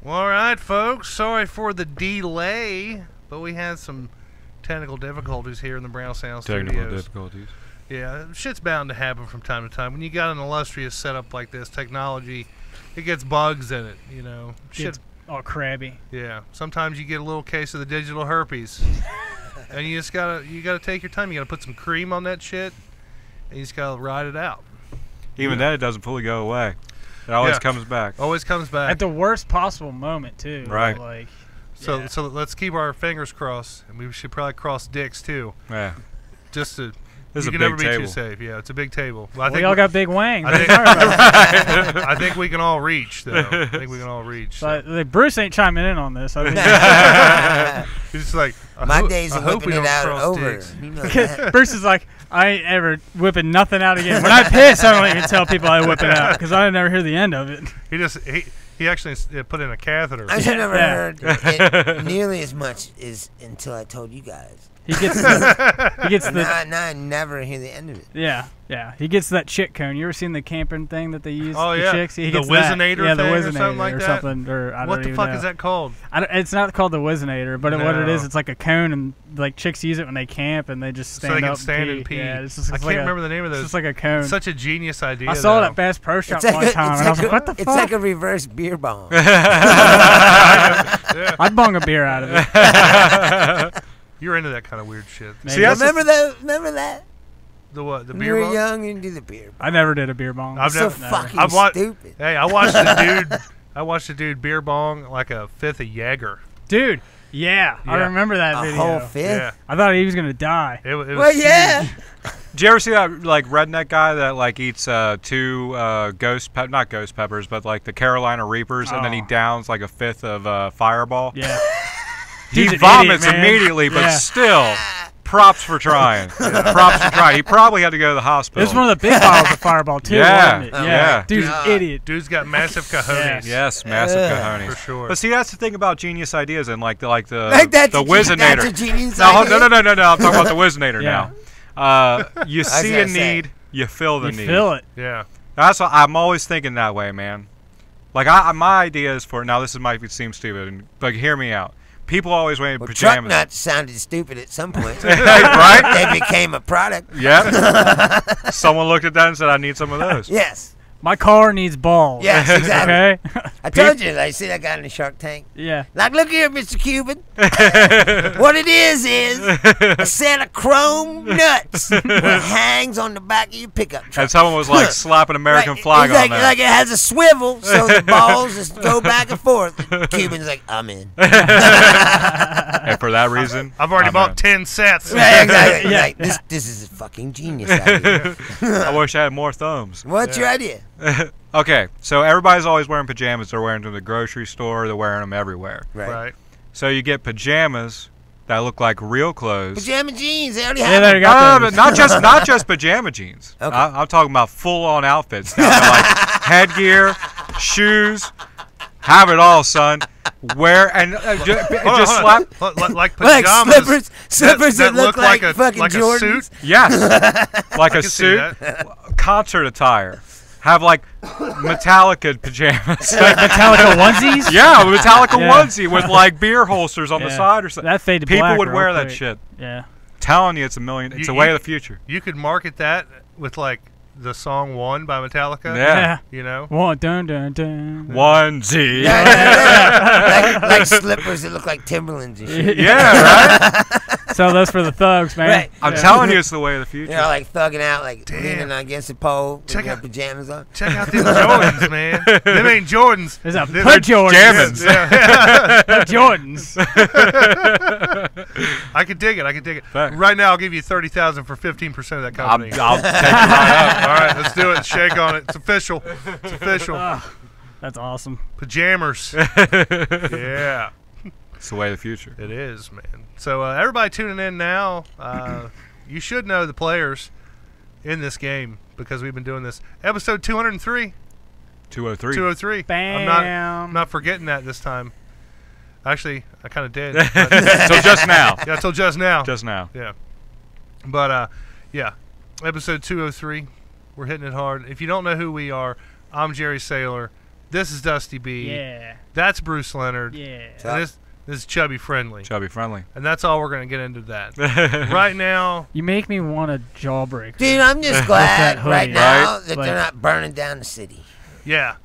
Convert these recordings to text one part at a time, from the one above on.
Well, all right, folks. Sorry for the delay, but we had some technical difficulties here in the Brown Sound Studios. Technical difficulties. Yeah, shit's bound to happen from time to time. When you got an illustrious setup like this, technology, it gets bugs in it, you know. Shit's all crabby. Yeah. Sometimes you get a little case of the digital herpes. And you just gotta take your time. You gotta put some cream on that shit, and you just gotta ride it out. Even then, it doesn't fully go away. It always comes back. Always comes back. At the worst possible moment, too. Right. Like, so let's keep our fingers crossed, and we should probably cross dicks too. Yeah. Just to. This you is can a never big be table. too safe. Yeah, it's a big table. Well, we all got big wangs. I think we can all reach, though. I think we can all reach. But Bruce ain't chiming in on this. I mean, he's just like, my days of whipping it out are over. You know that. Bruce is like, I ain't ever whipping nothing out again. When I piss, I don't even tell people I whip it out because I never hear the end of it. He actually put in a catheter. I've never heard it nearly as much as until I told you guys. He gets the now I never hear the end of it. Yeah. He gets that chick cone. You ever seen the camping thing that they use? Oh, the yeah. chicks? He the gets Whizzinator that. Yeah, the thing Whizzinator or something like that? something. Or, I don't what the even fuck know. is that called? It's not called the Whizzinator, but what it No. is, it's like a cone, and like chicks use it when they camp, and they just stand so they up can stand and and pee. Yeah, it's just, I can't remember the name of those. It's just like a cone. Such a genius idea. I saw it though. at Bass Pro Shop Like one time, and I was like, what the fuck? It's like a reverse beer bomb. I'd bong a beer out of it. You're into that kind of weird shit. See, remember that? The what? The When beer you were bong? young and do the beer bomb. I never did a beer bong. I've so never- fucking stupid. Hey, I watched the dude. I watched the dude beer bong like a fifth of Jaeger. Dude, yeah, I remember that A video. whole fifth? Yeah. I thought he was gonna die. It was Well, yeah. huge. Did you ever see that like redneck guy that like eats two not ghost peppers, but like the Carolina Reapers, and then he Oh. downs like a fifth of Fireball? Yeah. He Dude's an vomits idiot, man. immediately, but Yeah. still, props for trying. Props for trying. He probably had to go to the hospital. It was one of the big bottles of Fireball too, Yeah. wasn't it? Oh, yeah. yeah. Dude's an idiot. Dude's got massive cojones. Yes, massive cojones. For sure. But see, that's the thing about genius ideas and like the Like the that's Whizzinator. That's a genius No, idea? no. I'm talking about the Whizzinator Yeah. now. You was see a gonna say. need, you fill the You need. feel it. Yeah. That's what I'm always thinking that way, man. Like my idea is for now. This might seem stupid, but hear me out. People always wear Well, truck pajamas. nuts sounded stupid at some point. Right? They became a product. Yeah. Someone looked at that and said, "I need some of those." Yes. My car needs balls. Yes, exactly. Okay? I told you. I see that guy in the Shark Tank. Yeah. Like, look here, Mr. Cuban. What it is a set of chrome nuts that hangs on the back of your pickup truck. And someone was like slapping American Right, flag it's on that. like it has a swivel, so the balls just go back and forth. Cuban's like, I'm in. And for that reason, I've already I'm bought in. 10 sets. Right, exactly. Yeah, Like, this is a fucking genius idea. I wish I had more thumbs. What's your idea? Okay, so everybody's always wearing pajamas. They're wearing them to the grocery store. They're wearing them everywhere. Right. So you get pajamas that look like real clothes. Pajama jeans. They already Yeah, have they them. got But those. not just pajama jeans. Okay. I'm talking about full-on outfits. Now they're like headgear, shoes, have it all, son. Wear and just slap. Like Like pajamas. slippers that look like a fucking like Jordans. a suit. Yes, like a can see suit, concert attire. Have like Metallica pajamas. Like Metallica onesies? Yeah, a Metallica Yeah. onesie with like beer holsters on the Yeah. side or something. That faded People black would real wear that quick. shit. Yeah. Telling you, it's a way of the future. You could market that with like the song "One" by Metallica. Yeah. You know. One, dun, dun, dun. Onesie. like slippers that look like Timberlands and shit. Yeah, right? Sell those for the thugs, man. Right. I'm telling you, it's the way of the future. You know, like thugging out, like Damn. leaning against the pole with Check their out- pajamas on. Check out them Jordans, man. Them ain't Jordans. There's a They're put Jordans. Jammins. Yeah. Put Jordans. I can dig it. I can dig it. Fact. Right now, I'll give you 30,000 for 15% of that company. I'll take it right up. All right, let's do it. Shake on it. It's official. It's official. That's awesome. Pajamas. Yeah, It's the way of the future. it is, man. So everybody tuning in now, you should know the players in this game because we've been doing this. Episode 203. 203. 203. Bam. I'm not forgetting that this time. Actually, I kind of did. But, So just now. yeah, till just now. Just now. Yeah. But, yeah. Episode 203. We're hitting it hard. If you don't know who we are, I'm Jerry Saylor. This is Dusty B. Yeah. That's Bruce Leonard. Yeah. And this is Chubby Friendly. Chubby Friendly. And that's all we're going to get into that. Right now. You make me want a jawbreaker. Dude, I'm just glad hoodie, right now right? that Like- they're not burning down the city. Yeah.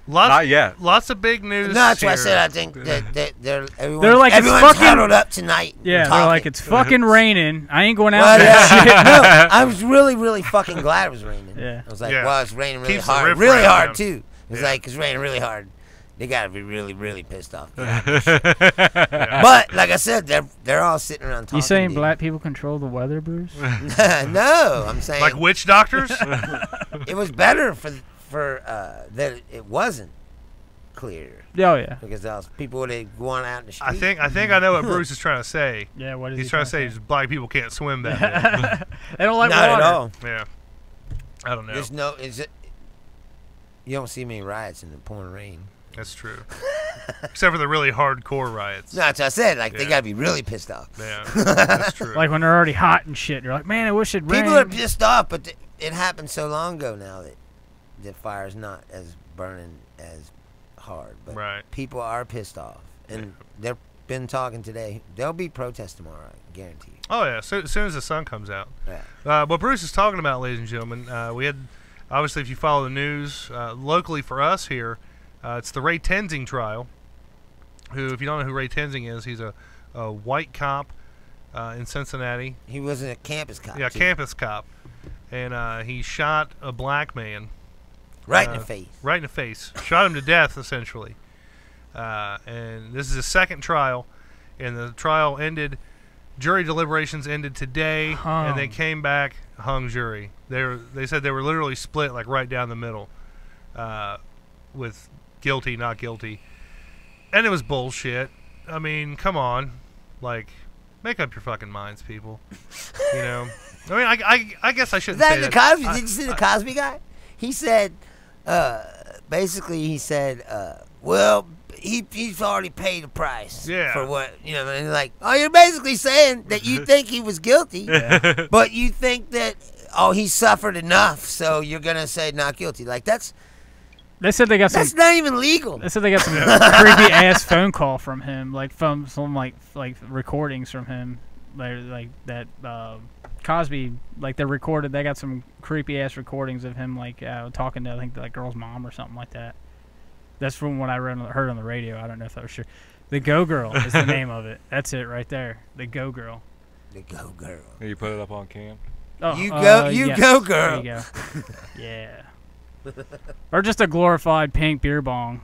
Not yet. Lots of big news. No, that's why I here. said I think that they're They're like, it's everyone's fucking- huddled up tonight. Yeah, talking. they're like, it's fucking raining. I ain't going out Well, in that yeah. shit. No, I was really, really fucking glad it was raining. Yeah. I was like, Yeah. well, it's raining really Keeps the hard. riff Really raff hard, down. too. It was Yeah. like, it's raining really hard. They got to be really, really pissed off. Yeah. But, like I said, they're all sitting around talking. You saying dude. black people control the weather, Bruce? No, I'm saying Like witch doctors? it was better for that it wasn't clear. Oh, yeah. Because else people would have gone out in the street. I think I know what Bruce is trying to say. Yeah, what is He's he trying to say is black people can't swim that well. They don't like Not water. at all. Yeah. I don't know. There's no. You don't see many riots in the pouring rain. That's true. Except for the really hardcore riots. No, that's what I said. Like, they Yeah. got to be really pissed off. Yeah, that's true. Like when they're already hot and shit. You're like, man, I wish it rained. People are pissed off, but it happened so long ago now that the fire's not as burning as hard. But Right. people are pissed off. And they've been talking today. There'll be protests tomorrow, I guarantee you. Oh, yeah, as soon as the sun comes out. Yeah. What Bruce is talking about, ladies and gentlemen, we had, obviously, if you follow the news, locally for us here, it's the Ray Tenzing trial, who, if you don't know who Ray Tenzing is, he's a white cop in Cincinnati. He wasn't a campus cop. Yeah, too. campus cop. And he shot a black man. Right in the face. Right in the face. Shot him to death, essentially. And this is his second trial. And the trial ended, jury deliberations ended today, and they came back, hung jury. They said they were literally split, like, right down the middle, with guilty, not guilty. And it was bullshit. I mean, come on. Like, make up your fucking minds, people. You know? I mean, I guess I shouldn't say Is that the that. Cosby? Did you see the Cosby guy? He said, basically, he said, well, he's already paid a price for what, you know, and like, oh, you're basically saying that you think he was guilty, but you think that, oh, he suffered enough, so you're going to say not guilty. Like, They said they got some. that's not even legal. They said they got some creepy ass phone call from him, like from some like recordings from him, like that Cosby, like they recorded. They got some creepy ass recordings of him like talking to I think that girl's mom or something like that. That's from what I heard on the radio. I don't know if that was true. The Go Girl is the name of it. That's it right there. The Go Girl. The Go Girl. You put it up on cam. Oh, You yes. Go Girl. There you go. Yeah. Or just a glorified pink beer bong.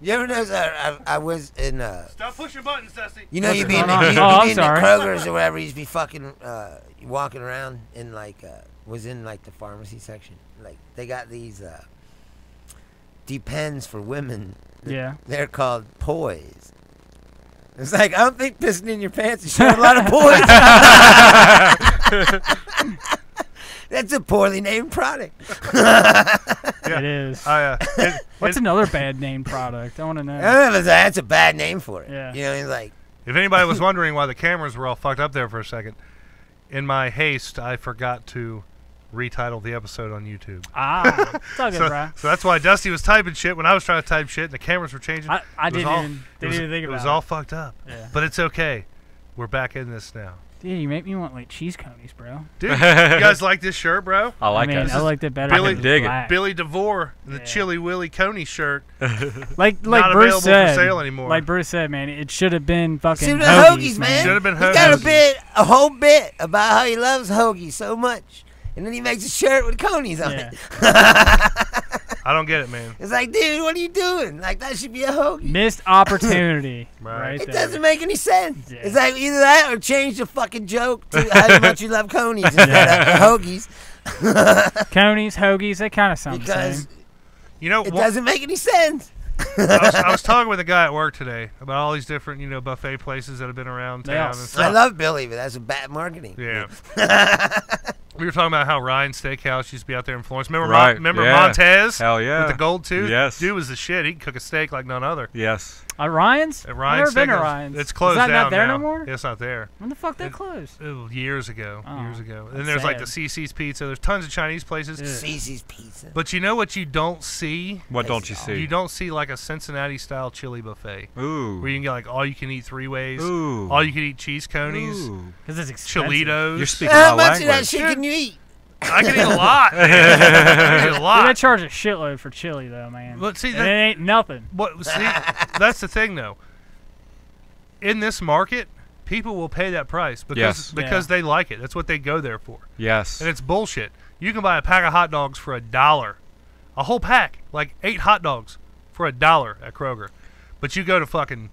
You ever notice I was in Stop pushing buttons, Dusty. you know, you be in going on? the, Oh, I'm in the sorry. Kroger's or whatever, you'd be fucking walking around in like was in like the pharmacy section. Like they got these Depends for women. Yeah. They're called poise. It's like, I don't think pissing in your pants is showing a lot of poise. That's a poorly named product. It is. What's and another bad named product? I want to know. That's a bad name for it. Yeah. You know, it's like, if anybody was wondering why the cameras were all fucked up there for a second, in my haste, I forgot to retitle the episode on YouTube. Ah, it's all good, bro. So that's why Dusty was typing shit when I was trying to type shit and the cameras were changing. I didn't even think about it. It was all fucked up. Yeah. But it's okay. We're back in this now. Dude, you make me want like cheese conies, bro. Dude, you guys like this shirt, bro? I like it. I liked it better. Billy- than dig it. black. Billy DeVore in the Yeah. Chili Willy Coney shirt. Like Not Bruce available said. for sale anymore. Like Bruce said, man, it should have been fucking should hoagies, have hoagies, man. Should have been He's got hoagies. a whole bit about how he loves hoagies so much. And then he makes a shirt with conies on Yeah. it. I don't get it, man. It's like, dude, what are you doing? Like, that should be a hoagie. Missed opportunity. Right. right It there. doesn't make any sense. Yeah. It's like either that or change the fucking joke to how much you love conies instead of hoagies. Conies, hoagies, they kind of sound the Because same. You know, it doesn't make any sense. I was talking with a guy at work today about all these different, buffet places that have been around They town all and I stuff. love Billy, but that's a bad marketing. Yeah. We were talking about how Ryan Steakhouse used to be out there in Florence. Remember, Right, remember yeah. Montez? Hell yeah. With the gold tooth? Yes. Dude was the shit. He could cook a steak like none other. Yes. Ryan's? At Ryan's I've never been to Steakhouse. Ryan's. It's closed Is that down not there now. no more? It's not there. When the fuck that closed? Years ago. Oh, Years ago. And that's there's like the sad. CC's Pizza. There's tons of Chinese places. CC's Pizza. But you know what you don't see? What don't you see? You don't see like a Cincinnati-style chili buffet. Ooh. Where you can get like all-you-can-eat three-ways. Ooh. All-you-can-eat cheese conies. Because it's expensive. Cholitos. You're speaking How my much language. of that shit can you eat? I can eat a lot. I can eat a Dude, lot. they charge a shitload for chili, though, man. But see, and it ain't nothing. See, that's the thing, though. In this market, people will pay that price because they like it. That's what they go there for. Yes. And it's bullshit. You can buy a pack of hot dogs for $1. A whole pack, like 8 hot dogs, for $1 at Kroger. But you go to fucking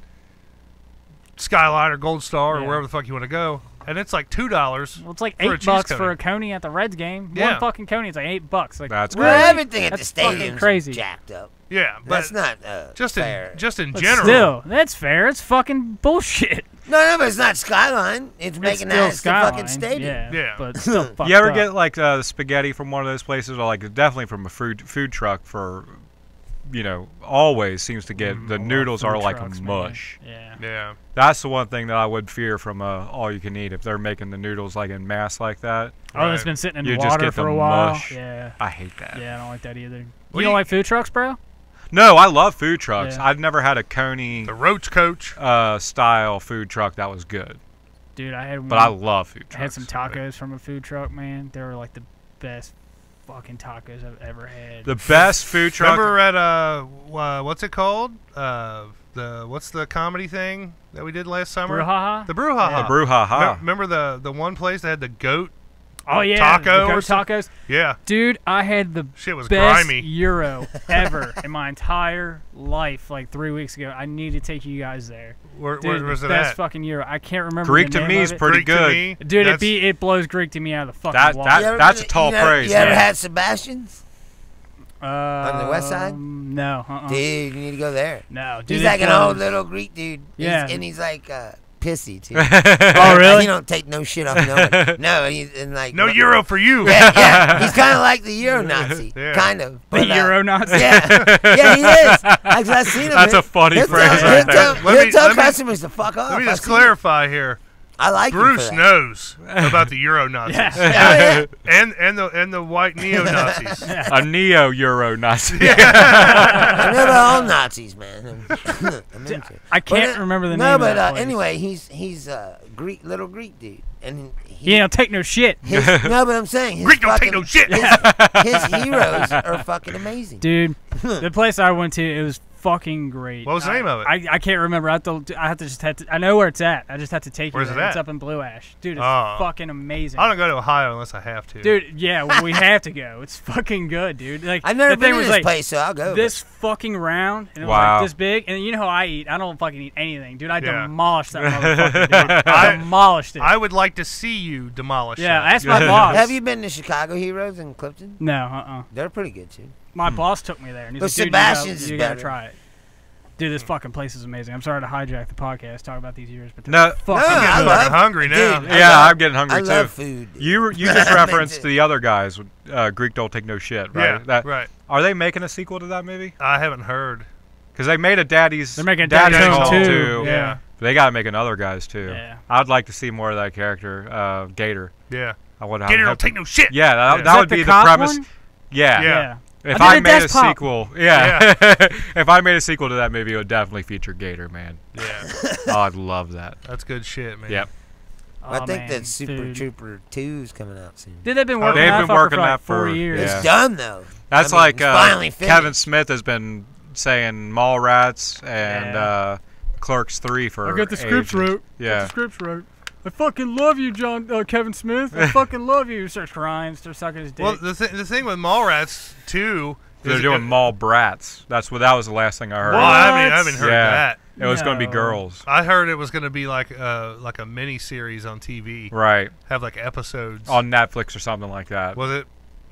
Skyline or Gold Star or wherever the fuck you want to go, and it's like $2. Well, it's like for $8 a for a coney at the Reds game. Yeah. One fucking coney is like $8. Like, That's really? crazy. Everything at That's the fucking stadium's crazy. jacked up. Yeah, but That's not just fair. in But general. still, that's fair. It's fucking bullshit. No, but it's not Skyline. It's making that still the fucking Skyline, stadium. Yeah. But still fucked You ever up. get like the spaghetti from one of those places, or like definitely from a food truck? For always seems to get the noodles food are like trucks, man. mush. Yeah. That's the one thing that I would fear from all you can eat if they're making the noodles like in mass like that. Oh, it's been sitting in You water just get for the a while. mush. Yeah. I hate that. Yeah, I don't like that either. Well, You don't like food trucks, bro? No, I love food trucks. Yeah. I've never had a Coney The Roach Coach. style food truck that was good. Dude, I had one. But I love food trucks. I had some tacos from a food truck, man. They were like the best fucking tacos I've ever had. The best food truck. Remember at what's it called? What's the comedy thing that we did last summer? Brouhaha? The Brouhaha. The Brouhaha. Remember the one place that had the goat? Oh yeah, taco the or goat tacos. Yeah. Dude, I had the Shit was best grimy. gyro ever in my entire life. Like 3 weeks ago, I need to take you guys there. Where Dude, was the it best at? fucking gyro. I can't remember. Greek the to name me of is it. pretty Greek to good. me, Dude, that's- it blows Greek to me out of the fucking water. That's a tall praise. You ever man. had Sebastian's? On the west side? No. Dude, you need to go there. No, dude. He's it like an blows. old little Greek dude. Yeah. And he's like pissy, too. Oh, really? He don't take no shit off no one. No, and like... No euro for you. Yeah. He's kind of like the Euro-Nazi. Yeah. Kind of. The But, Euro-Nazi? Yeah. Yeah, he is. I've seen him. That's a funny He'll phrase tell, right there. He'll tell customers to fuck off. Let me I've just seen it. clarify here. I like him Bruce for that. knows about the Euro Nazis. Yeah. and the white neo Nazis. A neo-Euro Nazi. I know about all Nazis, man. I'm into it. I can't But, remember the name No, of but that place. anyway, he's a Greek, little Greek dude, and He don't take no shit. no, but I'm saying his Greek don't take fucking- no shit. His heroes are fucking amazing. Dude, the place I went to, it was fucking great. What was the name of it? I can't remember. I know where it's at. I just have to take Where's you it there. at? It's up in Blue Ash. Dude, it's Oh. fucking amazing. I don't go to Ohio unless I have to. Dude, yeah, well, we have to go. It's fucking good, dude. Like I've never the thing been to was this like place, so I'll go. this fucking round, and it was Wow. like this big. And you know how I eat? I don't fucking eat anything, dude. I Yeah. demolished that motherfucker. Dude. I demolished it. I would like to see you demolish yeah, that. that's my boss. Have you been to Chicago Heroes in Clifton? No, They're pretty good too. My boss took me there, and he's But like, dude, Sebastian's is you gotta better. try it. Dude, this fucking place is amazing. I'm sorry to hijack the podcast, talk about these years, but they're No. fucking No, I I'm love- fucking hungry now. Dude, Yeah, love- I'm getting hungry I too. love food. You just referenced the other guys. Greek don't take no shit, right? Yeah, right. Are they making a sequel to that movie? I haven't heard. Because they made a Daddy's. They're making a Daddy's Daddy's Home Home too. too. Yeah. They got to make another guys too. Yeah. I'd like to see more of that character, Gator. Yeah. I would. Gator don't take no shit. Yeah, that, Yeah. that Is would that be the cop premise. one? Yeah. Yeah. If I I did made a Desk Pop. sequel, if I made a sequel to that movie, it would definitely feature Gator, man. Yeah. Oh, I'd love that. That's good shit, man. Yep. I Oh, think man, that Super dude. Trooper 2 is coming out soon. Dude, they've been working They've that been fucker working for like that 4 for- years. yeah. It's done though. That's I mean, like it's finally finished. Kevin Smith has been saying Mallrats and Clerks 3 for I got the scripts ages. wrote. Yeah. Got the scripts wrote. I fucking love you, Kevin Smith. I fucking love you. He starts crying, starts sucking his dick. Well, the thing with Mallrats too. They're doing Mall Brats. That was the last thing I heard. Well, I haven't heard Yeah. that. It was going to be No. girls. I heard it was going to be like a mini series on TV. Right. Have like episodes. On Netflix or something like that. Was it?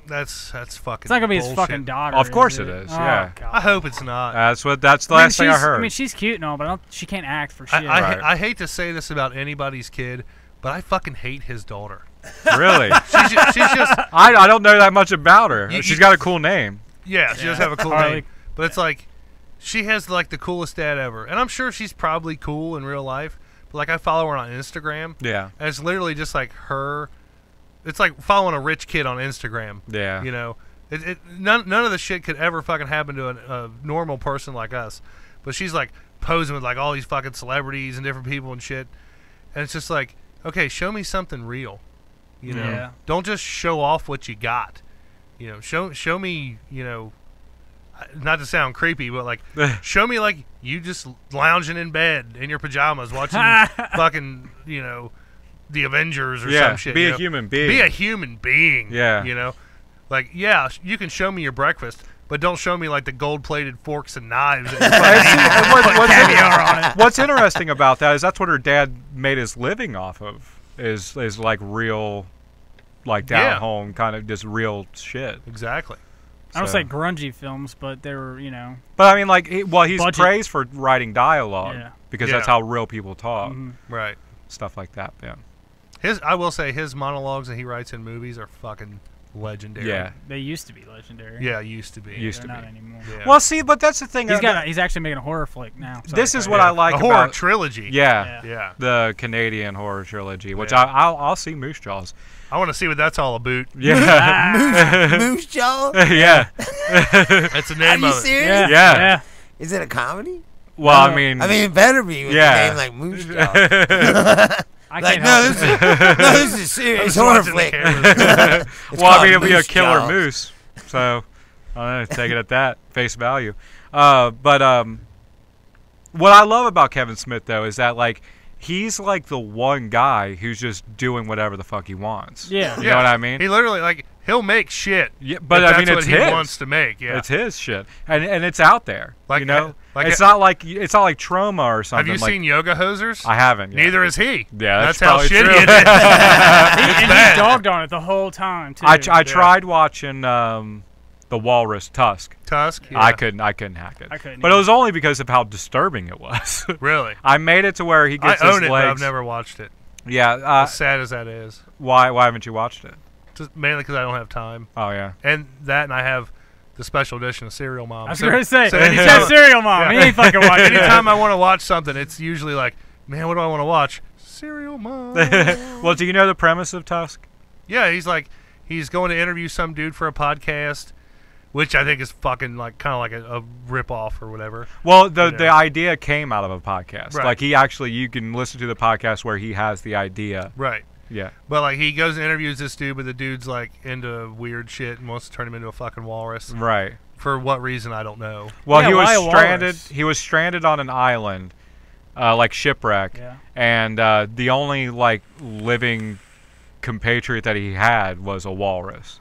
That's fucking. it's not gonna be his bullshit. fucking daughter. Of course is it is, Oh, yeah. God. I hope it's not. That's the I mean, last thing I she's- heard. I mean, she's cute and all, but she can't act for I, shit. I, Right. I hate to say this about anybody's kid, but I fucking hate his daughter. Really? She's just I don't know that much about her. You- She's you- got a cool name. yeah. She does have a cool Harley. name, but it's like she has like the coolest dad ever, and I'm sure she's probably cool in real life. But like I follow her on Instagram. Yeah. And it's literally just like her. It's like following a rich kid on Instagram. Yeah. You know, none of the shit could ever fucking happen to a normal person like us. But she's like posing with like all these fucking celebrities and different people and shit. And it's just like, okay, show me something real. You know, Yeah. don't just show off what you got. You know, show me, you know, not to sound creepy, but like, show me like you just lounging in bed in your pajamas watching fucking, you know, the Avengers or some shit. Be a human being. Be a human being. Yeah. You know, like, yeah, you can show me your breakfast, but don't show me like the gold-plated forks and knives. What's interesting about that is that's what her dad made his living off of. Is like real, like down home kind of just real shit. Exactly. I don't say grungy films, but they were, you know. But I mean, like, he's budget. praised for writing dialogue because that's how real people talk. Right. Stuff like that. Yeah. I will say his monologues that he writes in movies are fucking legendary. Yeah. They used to be legendary. Yeah, used to be. They're not anymore. Yeah. Well, see, but that's the thing. He's actually making a horror flick now. This is what I like a about horror trilogy. Yeah. The Canadian horror trilogy, which I'll see Moose Jaws. I want to see what that's all about. Yeah. Moose Jaw? Yeah. That's the name Are of you it. serious? Yeah. Is it a comedy? Well, I mean, it better be with a name like Moose Jaw. Like, this is serious horror flick. Well, I mean, it'll be a killer moose. So, I don't know, take it at that face value. But what I love about Kevin Smith, though, is that, like, he's like the one guy who's just doing whatever the fuck he wants. Yeah. You know what I mean? He literally, like, he'll make shit. Yeah, but I mean, that's it's what his. he wants to make. Yeah. It's his shit. And it's out there. Like, you know? like it's not like trauma or something. Have you seen Yoga Hosers? I haven't yet. Neither is he. Yeah, that's how probably shitty true. it is. And he dogged on it the whole time, too. I tried watching the Walrus Tusk. Tusk? Yeah. I couldn't hack it. I couldn't but it was only because of how disturbing it was. Really? I made it to where he gets I his own it, legs. but I've never watched it. Yeah. As sad as that is. Why haven't you watched it? Just mainly because I don't have time. Oh, yeah. And I have the special edition of Serial Mom. I was going to say, so he said Serial Mom. He ain't fucking watching it. Anytime I want to watch something, it's usually like, man, what do I want to watch? Serial Mom. Well, do you know the premise of Tusk? Yeah, he's going to interview some dude for a podcast, which I think is fucking like kind of like a rip-off or whatever. Well, the idea came out of a podcast. Right. Like, you can listen to the podcast where he has the idea. Right. Yeah. But, like, he goes and interviews this dude, but the dude's, like, into weird shit and wants to turn him into a fucking walrus. Right. For what reason, I don't know. Well, he was stranded. He was stranded on an island, like shipwreck. Yeah. And the only, like, living compatriot that he had was a walrus.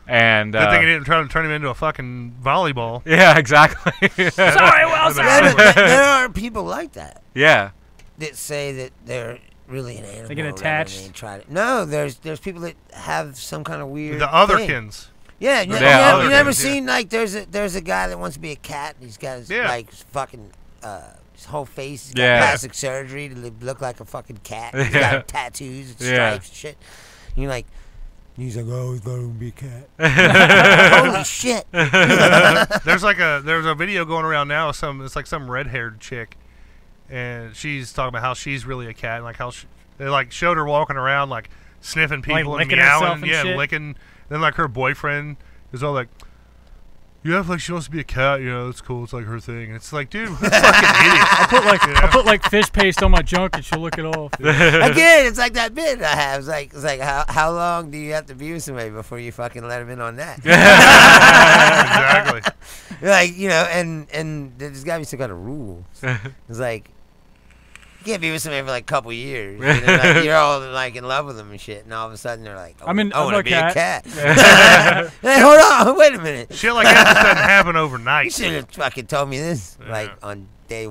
And good thing he didn't try to turn him into a fucking volleyball. Yeah, exactly. Sorry, Wilson. There are people like that. Yeah. That say that they're really an animal. They get attached. No, there's people that have some kind of weird. The otherkins. Yeah, you never seen like there's a guy that wants to be a cat. He's got his like fucking his whole face. He's got plastic surgery to look like a fucking cat. He's got tattoos and stripes and shit. And you're like. He's like, I always thought it would be a cat. Holy shit! There's a video going around now. It's like some red-haired chick, and she's talking about how she's really a cat, and like how they like showed her walking around like sniffing people like and meowing, and licking. Then like her boyfriend is all like, "You act like she wants to be a cat, you know? It's cool. It's like her thing." And it's like, dude, what a fucking idiot. I put like fish paste on my junk and she'll lick it off. Again, it's like that bit I have. It's like how long do you have to be with somebody before you fucking let them in on that? Exactly. Like, you know, and there's got to be some kind of rule. It's like you can't be with somebody for like a couple years. And then, like, you're all like in love with them and shit, and all of a sudden they're like, I want to be a cat. Hey, hold on, wait a minute. Shit like that just doesn't happen overnight. You should have fucking told me this like on day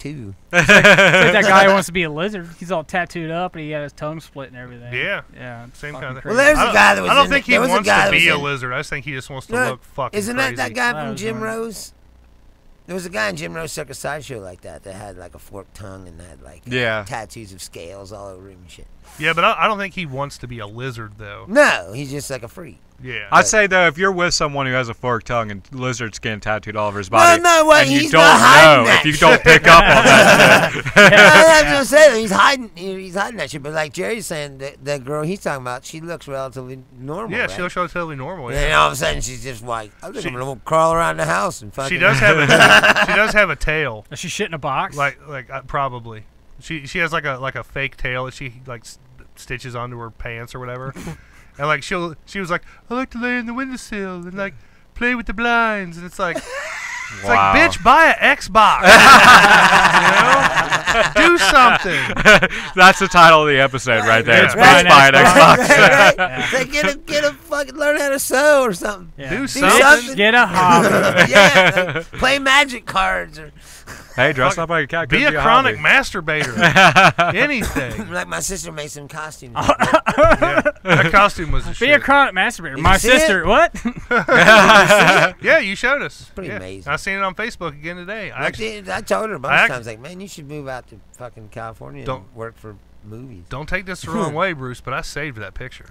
2. It's like that guy who wants to be a lizard. He's all tattooed up and he got his tongue split and everything. Yeah, same kind of thing. Well, there's a guy that was. I don't think he wants to be a lizard. I just think he just wants to look fucking Isn't crazy. that guy from Jim Rose? There was a guy in Jim Rose Circus Sideshow like that had like a forked tongue and had like tattoos of scales all over him and shit. Yeah, but I don't think he wants to be a lizard though. No, he's just like a freak. Yeah. I'd say though, if you're with someone who has a forked tongue and lizard skin tattooed all over his body, wait, and you he's don't not hiding know that if you don't pick up on that shit. I was gonna say he's hiding that shit. But like Jerry's saying, that girl he's talking about, she looks relatively normal. Yeah, right? she looks relatively normal. And then all of a sudden she's just like, I'm gonna crawl around the house and fucking. She does have a tail. Is she shit in a box? Probably. She has like a fake tail that she like stitches onto her pants or whatever. And like she was like, I like to lay in the windowsill and like play with the blinds, and it's like, Wow. bitch, buy an Xbox. You know? Do something. That's the title of the episode right there. It's Right. Bitch Buy an Xbox. Right. Yeah. It's like get a fucking learn how to sew or something. Yeah. Do something. something. Get a hobby. Yeah, like, play magic cards or Hey, dress up like a cat. Be could a chronic hobby. masturbator. Anything. like my sister made some costumes. Yeah. That costume was a Be shit. a chronic masturbator. You My see sister. it? What? Yeah, you showed us. Pretty Yeah. amazing. I seen it on Facebook again today. I I told her a bunch I of times, like, man, you should move out to fucking California and Don't- work for movies. don't take this the wrong way, Bruce, but I saved that picture.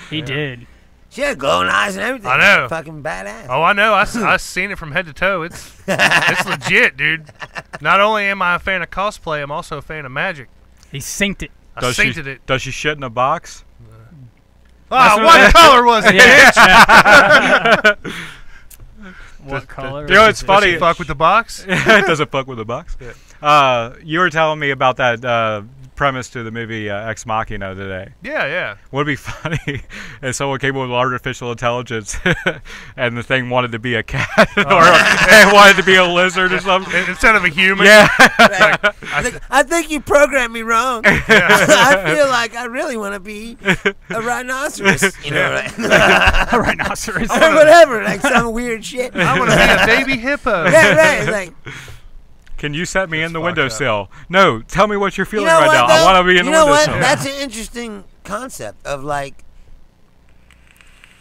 He did. She had glowing eyes and everything. I know. Fucking badass. Oh, I know. I seen it from head to toe. It's legit, dude. Not only am I a fan of cosplay, I'm also a fan of magic. He synced it. I Does synced she, it. does she shit in a box? Oh, what color was it? bitch? What color? You know, it's Does funny. she fuck with the box? It doesn't fuck with the box. You were telling me about that premise to the movie Ex Machina today. Yeah. Would be funny if someone came up with artificial intelligence and the thing wanted to be a cat or it wanted to be a lizard or something. Instead of a human. Yeah. I think you programmed me wrong. I feel like I really want to be a rhinoceros. You know, right? A rhinoceros. or whatever, like some weird shit. I want to be a baby hippo. Yeah, right. It's like, Can you set me in the fucked windowsill? No, tell me what you're feeling you know right what, now. though? I want to be in you the know what? windowsill. That's an interesting concept of like,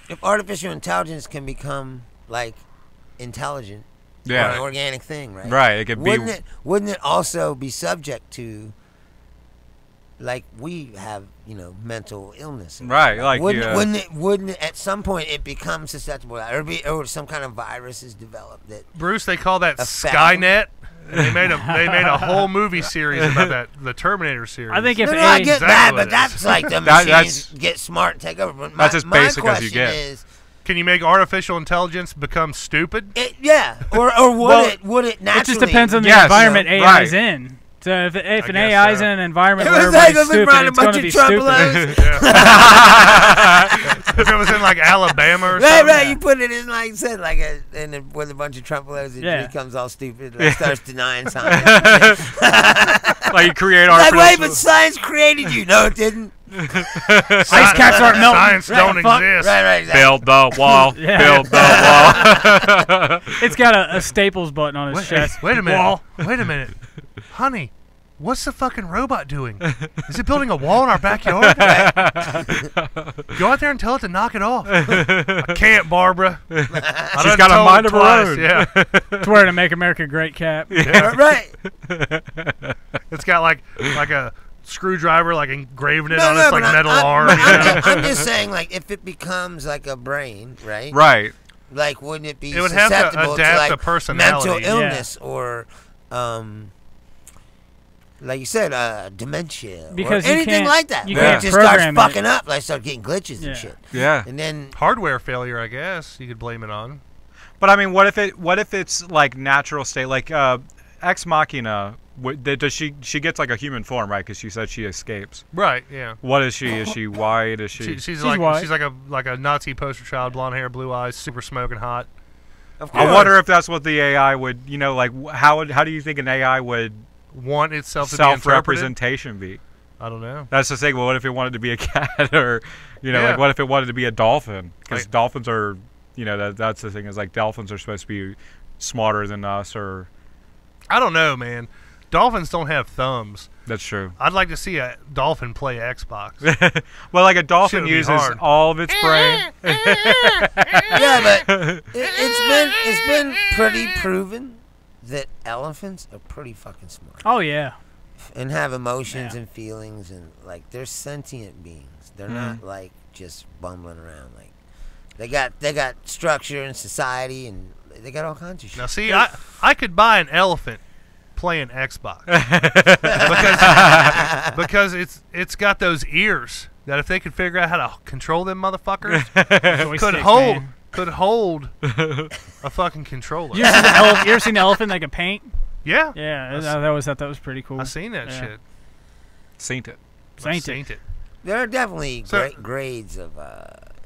if artificial intelligence can become like intelligent, or an organic thing, right? Right. It could Wouldn't it also be subject to, like, we have, mental illness? Right, like wouldn't it at some point it become susceptible to that, or some kind of virus is developed that Bruce, they call that Affect. Skynet. And they made a whole movie series about that, the Terminator series. I think if no, I get Exactly that, what but it that's is. like the That's- machines get smart and take over. But That's as my basic as you question get. Is, Can you make artificial intelligence become stupid? or would it naturally? it just depends on the Yes, environment right. AI's in. So if an guess AI's so. in an environment It where was like everybody's if we brought stupid, a it's going bunch to of be stupid. Yeah. If it was in like Alabama or Right, something. right. You put it in, like you said, with a bunch of Trumpelos, it becomes all stupid. Like, starts denying science. like you create Like, artificial. wait, but science created you. No, it didn't. Ice caps aren't melting. Science don't fuck. exist. Right, exactly. Build the wall. Yeah. Build the wall. It's got a Staples button on his chest. Wait a minute. Wall. Wait a minute. Honey, what's the fucking robot doing? Is it building a wall in our backyard? Go out there and tell it to knock it off. I can't, Barbara. She's got a mind of her own. Yeah. It's wearing a Make America Great cap. Right. It's got like a screwdriver, like engraving it No, on no, its but like metal I'm, arm. but you know? I'm just saying, like, if it becomes like a brain, right? Right. Like, wouldn't it be It would have to susceptible adapt like to personality. mental Yeah. illness or, like you said, dementia Because or you anything can't- like that? you Where can't it just starts program it. fucking up, like start getting glitches and shit. Yeah. And then Hardware failure, I guess you could blame it on. But I mean, what if it's like natural state, like Ex Machina? Does she gets like a human form, right? Because she said she escapes. Right. Yeah. What is she? Is she white? Is she? She's white. like a Nazi poster child, blonde hair, blue eyes, super smoking hot. of course, I wonder if that's what the AI would, like how do you think an AI would Want itself to be interpreted. self-representation be? I don't know. That's the thing. Well, what if it wanted to be a cat, or like what if it wanted to be a dolphin? Because dolphins are, that's the thing. Is like dolphins are supposed to be smarter than us, or I don't know, man. Dolphins don't have thumbs. that's true. I'd like to see a dolphin play Xbox. Well, like a dolphin Shit would be uses hard. all of its brain. yeah, but it's been pretty proven that elephants are pretty fucking smart Oh yeah. and have emotions Yeah. and feelings and like they're sentient beings. They're not like just bumbling around like They got structure in society, and they got all kinds of shit. Now, see, I could buy an elephant playing Xbox because it's got those ears that if they could figure out how to control them motherfuckers, could hold a fucking controller. You ever seen the elephant that could paint? Yeah. Yeah, I always thought that was pretty cool. I seen that shit. Seen it. Seen it. There are definitely grades of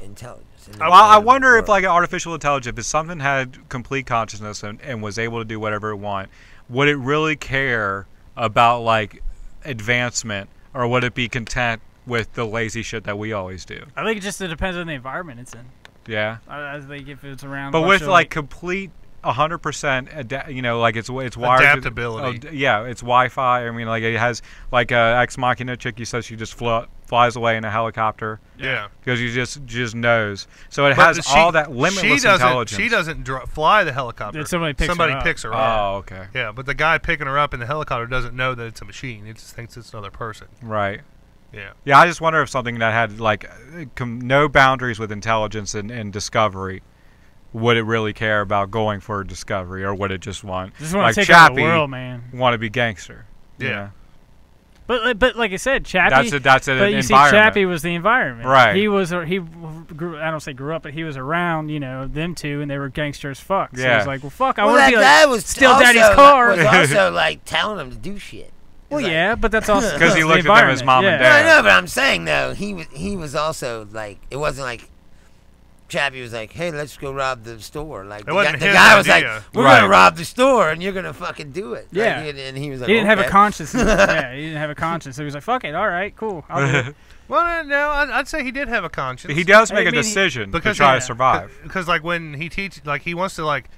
intelligence. Well, I wonder if like artificial intelligence, if something had complete consciousness and was able to do whatever it want, would it really care about like advancement, or would it be content with the lazy shit that we always do? I think it depends on the environment it's in. Yeah. I think if it's around. But with like complete 100%, you know, like it's wired adaptability. It's Wi-Fi. I mean, like it has like a Ex Machina chick. You said she just flies away in a a Yeah. Because you just knows. So it has all that limitless intelligence. She doesn't fly the helicopter. Somebody picks her up. Oh, okay. Yeah, but the guy picking her up in the helicopter doesn't know that it's a machine. He just thinks it's another person. Right. Yeah. Yeah, I just wonder if something that had like no boundaries with intelligence and discovery, would it really care about going for a discovery, or would it just want to take over the world, man? Want to be gangster? Yeah. You know? But like I said, Chappie. That's an but you environment. see, Chappie was the environment. Right. He grew. I don't say grew up, but he was around. You know, them two, and they were gangster as fuck. So Yeah. it's like, well, fuck. I want to be like steal also, daddy's car. Was also like telling him to do shit. Well, yeah, but that's also because he looked at them as mom and No, I dad. know, but I'm saying though, he was also like, it wasn't like Chappie was like, hey, let's go rob the store. Like the guy was like, we're gonna rob the store, and you're gonna fucking do it. Yeah, like, and he was like, he didn't have a conscience. Yeah, he didn't have a conscience. So he was like, fuck it, all right, cool. I'll do it. Well, no, I'd say he did have a conscience. He does make a decision to try to survive. Because like when he he wants to like.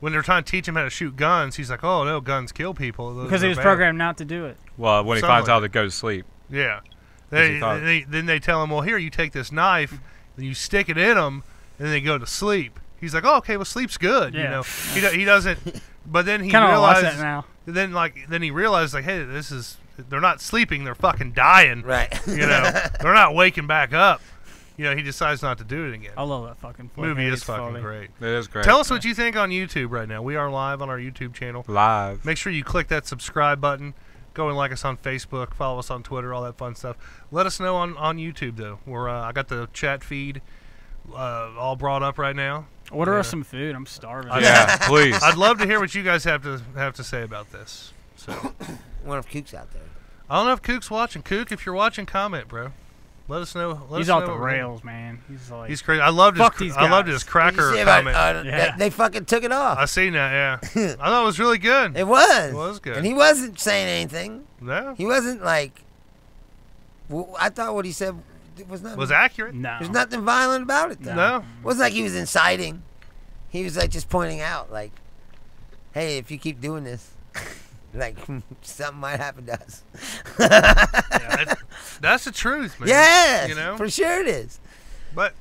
When they're trying to teach him how to shoot guns, he's like, "Oh no, guns kill people." Because he was programmed not to do it. Well, when he finds out to go to sleep. Yeah. Then they tell him, "Well, here, you take this knife, and you stick it in them, and then they go to sleep." He's like, "Oh, okay, well, sleep's good." Yeah. You know, he doesn't. But then he realized now. Then he realized like, "Hey, they're not sleeping; they're fucking dying." Right. You know, they're not waking back up. You know, he decides not to do it again. I love that fucking movie. Is fucking great. It is great. Tell us what you think on YouTube right now. We are live on our YouTube channel. Live. Make sure you click that subscribe button. Go and like us on Facebook. Follow us on Twitter. All that fun stuff. Let us know on YouTube though. I got the chat feed all brought up right now. Order us some food. I'm starving. Yeah, please. I'd love to hear what you guys have to say about this. So, I wonder if Kook's out there. I don't know if Kook's watching. Kook, if you're watching, comment, bro. Let us know. He's off the rails, man. He's crazy. I loved his cracker comment. They fucking took it off. I seen that. Yeah, I thought it was really good. It was. It was good. And he wasn't saying anything. No. He wasn't like. I thought what he said was accurate. No. There's nothing violent about it, though. No. It wasn't like he was inciting. He was like just pointing out, like, hey, if you keep doing this. Like, something might happen to us. That's the truth, man. Yes, you know? For sure it is. But,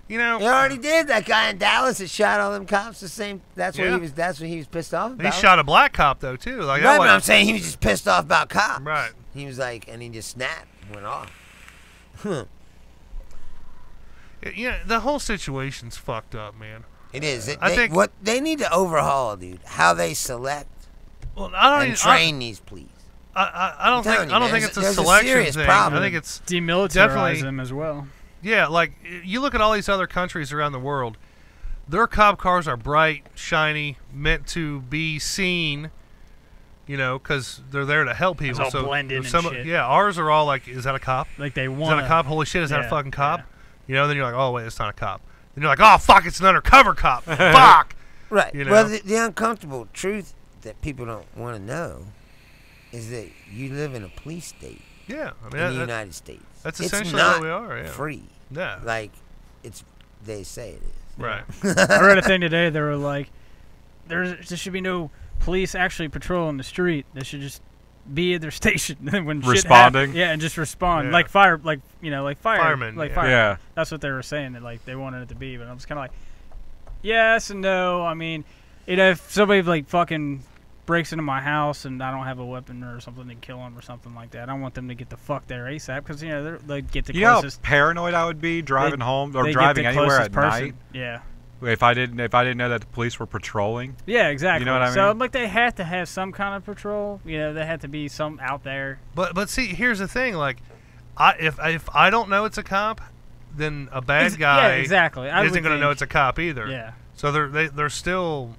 you know. He already did. That guy in Dallas that shot all them cops the same. That's what he was pissed off about. He shot a black cop, though, too. Like, right, but I'm saying he was just pissed off about cops. Right. He was like, and he just snapped and went off. Yeah, the whole situation's fucked up, man. It is. I think what they need to overhaul, dude, how they select. Well, I don't train these police. I don't think it's a selection thing. Problem. I think it's demilitarize them as well. Yeah, like you look at all these other countries around the world, their cop cars are bright, shiny, meant to be seen. You know, because they're there to help people. It's all blend in and shit. Yeah, ours are all like, is that a cop? Like they want. Is that a cop? Holy shit, is that a fucking cop? Yeah. You know, then you're like, oh wait, it's not a cop. Then you're like, oh fuck, it's an undercover cop. Fuck. Right. You know? Well, the uncomfortable truth that people don't want to know is that you live in a police state. Yeah, I mean, in the United States. That's essentially what we are. Yeah. Free. Yeah. Like they say it is. Right. I read a thing today. They were like, there should be no police actually patrolling the street. They should just be at their station when responding. Yeah, and just respond like firemen, Yeah. That's what they were saying. That like they wanted it to be, but I was kind of like, yes and no. I mean, if somebody like fucking breaks into my house and I don't have a weapon or something to kill him or something like that, I want them to get the fuck there ASAP because they get the closest. How paranoid I would be driving home or driving anywhere at night. Yeah. If I didn't know that the police were patrolling. Yeah, exactly. You know what I mean? So like they had to have some kind of patrol. You know, they had to be some out there. But see, here's the thing. Like, if I don't know it's a cop, then a bad guy isn't going to know it's a cop either. Yeah. So they're still.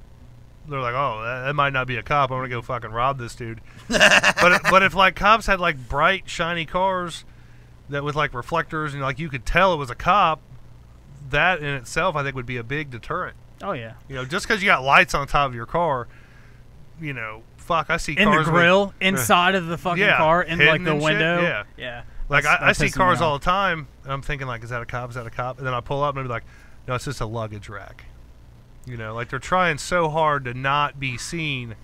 They're like, oh, that might not be a cop. I'm gonna go fucking rob this dude. but if like cops had like bright, shiny cars that with like reflectors and like you could tell it was a cop, that in itself I think would be a big deterrent. Oh yeah. You know, just because you got lights on top of your car, you know, fuck, I see in cars the grill, inside of the fucking car, in like the window. Shit, yeah. Like I see cars all the time, and I'm thinking like, is that a cop? Is that a cop? And then I pull up and I'll be like, no, it's just a luggage rack. You know, like they're trying so hard to not be seen.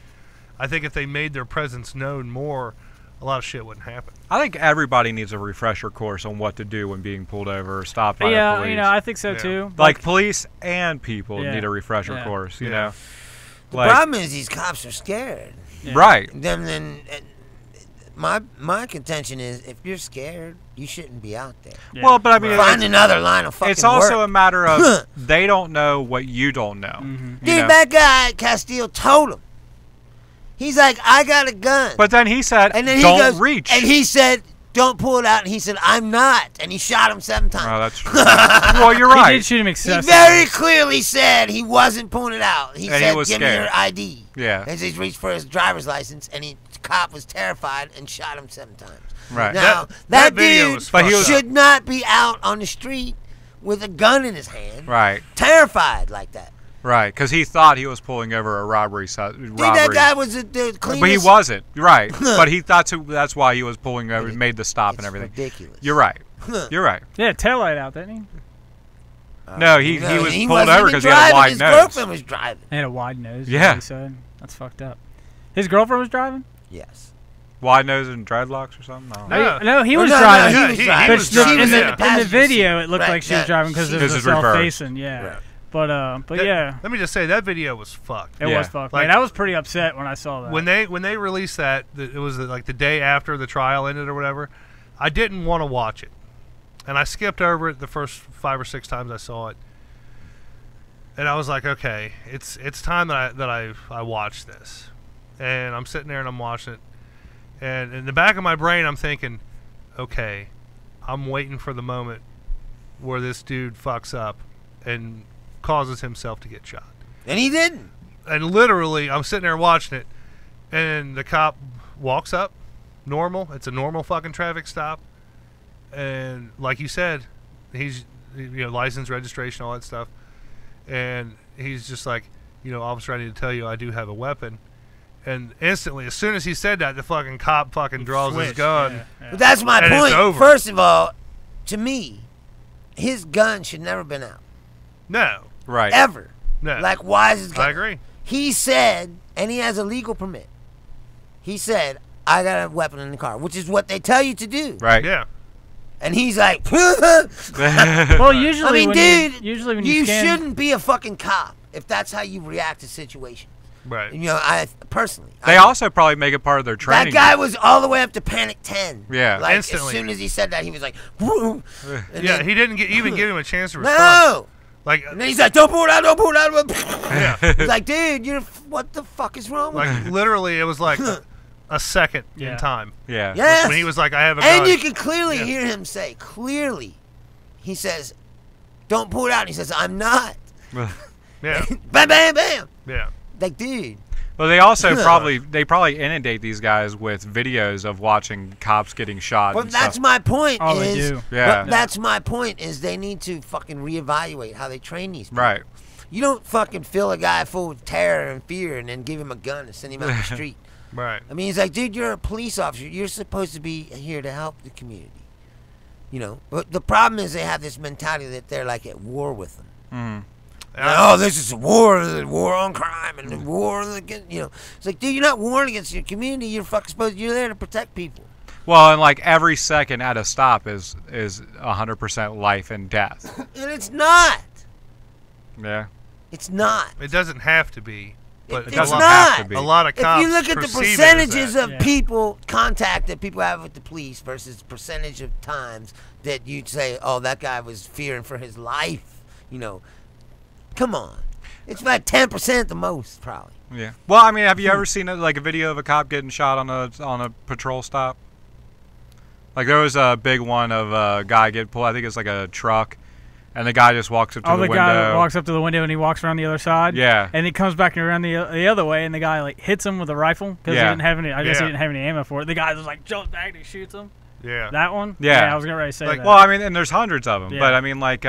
I think if they made their presence known more, a lot of shit wouldn't happen. I think everybody needs a refresher course on what to do when being pulled over or stopped by the police. Yeah, you know, I think so too. Like police and people need a refresher course. You know, the problem is these cops are scared. Yeah. Right. Then my contention is if you're scared, you shouldn't be out there. Yeah. Well, but I mean, find another line of fucking It's also work. a matter of they don't know what you don't know. Dude, that guy Castile told him. He's like, I got a gun. But then he said, and then don't reach. And he said, don't pull it out. And he said, I'm not. And he shot him 7 times. Oh, that's true. Well, you're right. He did shoot him excessively. He very clearly said he wasn't pulling it out. He said, he give me your ID. Yeah. And he reached for his driver's license, and the cop was terrified and shot him 7 times. Right. Now, that video dude should not be out on the street with a gun in his hand. Right. Terrified like that. Right, because he thought he was pulling over a robbery. Dude, that guy was the cleanest. But he wasn't. Right. But he thought that's why he was pulling over, made the stop and everything. Ridiculous. You're right. You're right. Yeah, taillight out, didn't he? No, he was pulled over because he had a wide his nose. His girlfriend was driving. He had a wide nose. Yeah. He said. That's fucked up. His girlfriend was driving? Yes. Wide nose and dreadlocks or something? No, he was driving. No, he was driving. In the video, it looked like she was driving because it was self-facing. Yeah. Right. But yeah. Let me just say that video was fucked. It was fucked. Like, I was pretty upset when I saw that. When they released that, it was like the day after the trial ended or whatever. I didn't want to watch it, and I skipped over it the first 5 or 6 times I saw it. And I was like, okay, it's time that I watch this. And I'm sitting there and I'm watching it, and in the back of my brain I'm thinking, okay, I'm waiting for the moment where this dude fucks up and causes himself to get shot. And he didn't. And literally, I'm sitting there watching it, and the cop walks up, normal. It's a normal fucking traffic stop. And like you said, he's, license, registration, all that stuff. And he's just like, officer, I need to tell you I do have a weapon. And instantly, as soon as he said that, the fucking cop fucking draws his gun. Yeah. But that's my point. First of all, to me, his gun should never been out. No. Right. Ever. No. Like, why is his gun? I agree. He said, and he has a legal permit. He said, I got a weapon in the car, which is what they tell you to do. Right. Yeah. And he's like, well, usually, when you shouldn't be a fucking cop if that's how you react to situations. Right. I personally. They also probably make it part of their training. That guy was all the way up to panic 10. Yeah. Like, instantly. As soon as he said that, he was like, whoa. Yeah, he didn't even give him a chance to respond. No. Like, and then he's like, don't pull it out, don't pull it out. Yeah. He's like, dude, what the fuck is wrong with you? Like, literally, it was like a second in time. Yeah. Yes. When he was like, I have a gun. And you can clearly hear him say, he says, don't pull it out. And he says, I'm not. Yeah. Bam, bam, bam. Yeah. Like, dude. Well, they also probably inundate these guys with videos of watching cops getting shot. But that's my point. Oh, they do. Yeah. But that's my point is they need to fucking reevaluate how they train these people. Right. You don't fucking fill a guy full of terror and fear and then give him a gun and send him out the street. Right. I mean, he's like, dude, you're a police officer. You're supposed to be here to help the community. But the problem is they have this mentality that they're like at war with them. Mm. Like, this is a war on crime and a war against, It's like, dude, you're not warring against your community. You're you're there to protect people. Well, and like every second at a stop is 100% life and death. And it's not. Yeah. It's not. It doesn't have to be. But it's not. A lot of cops. If you look at the percentages of contact that people have with the police versus percentage of times that you'd say, oh, that guy was fearing for his life, you know, come on. It's like 10% at the most, probably. Yeah. Well, I mean, have you ever seen a video of a cop getting shot on a patrol stop? Like there was a big one of a guy getting pulled. I think it's like a truck, and the guy just walks up to the window. Oh, the guy walks up to the window and he walks around the other side. Yeah. And he comes back around the other way, and the guy like hits him with a rifle because he didn't have any. I guess he didn't have any ammo for it. The guy just like jumps back and he shoots him. Yeah. That one. Yeah. I was getting ready to say that. Well, I mean, and there's hundreds of them, but I mean, like.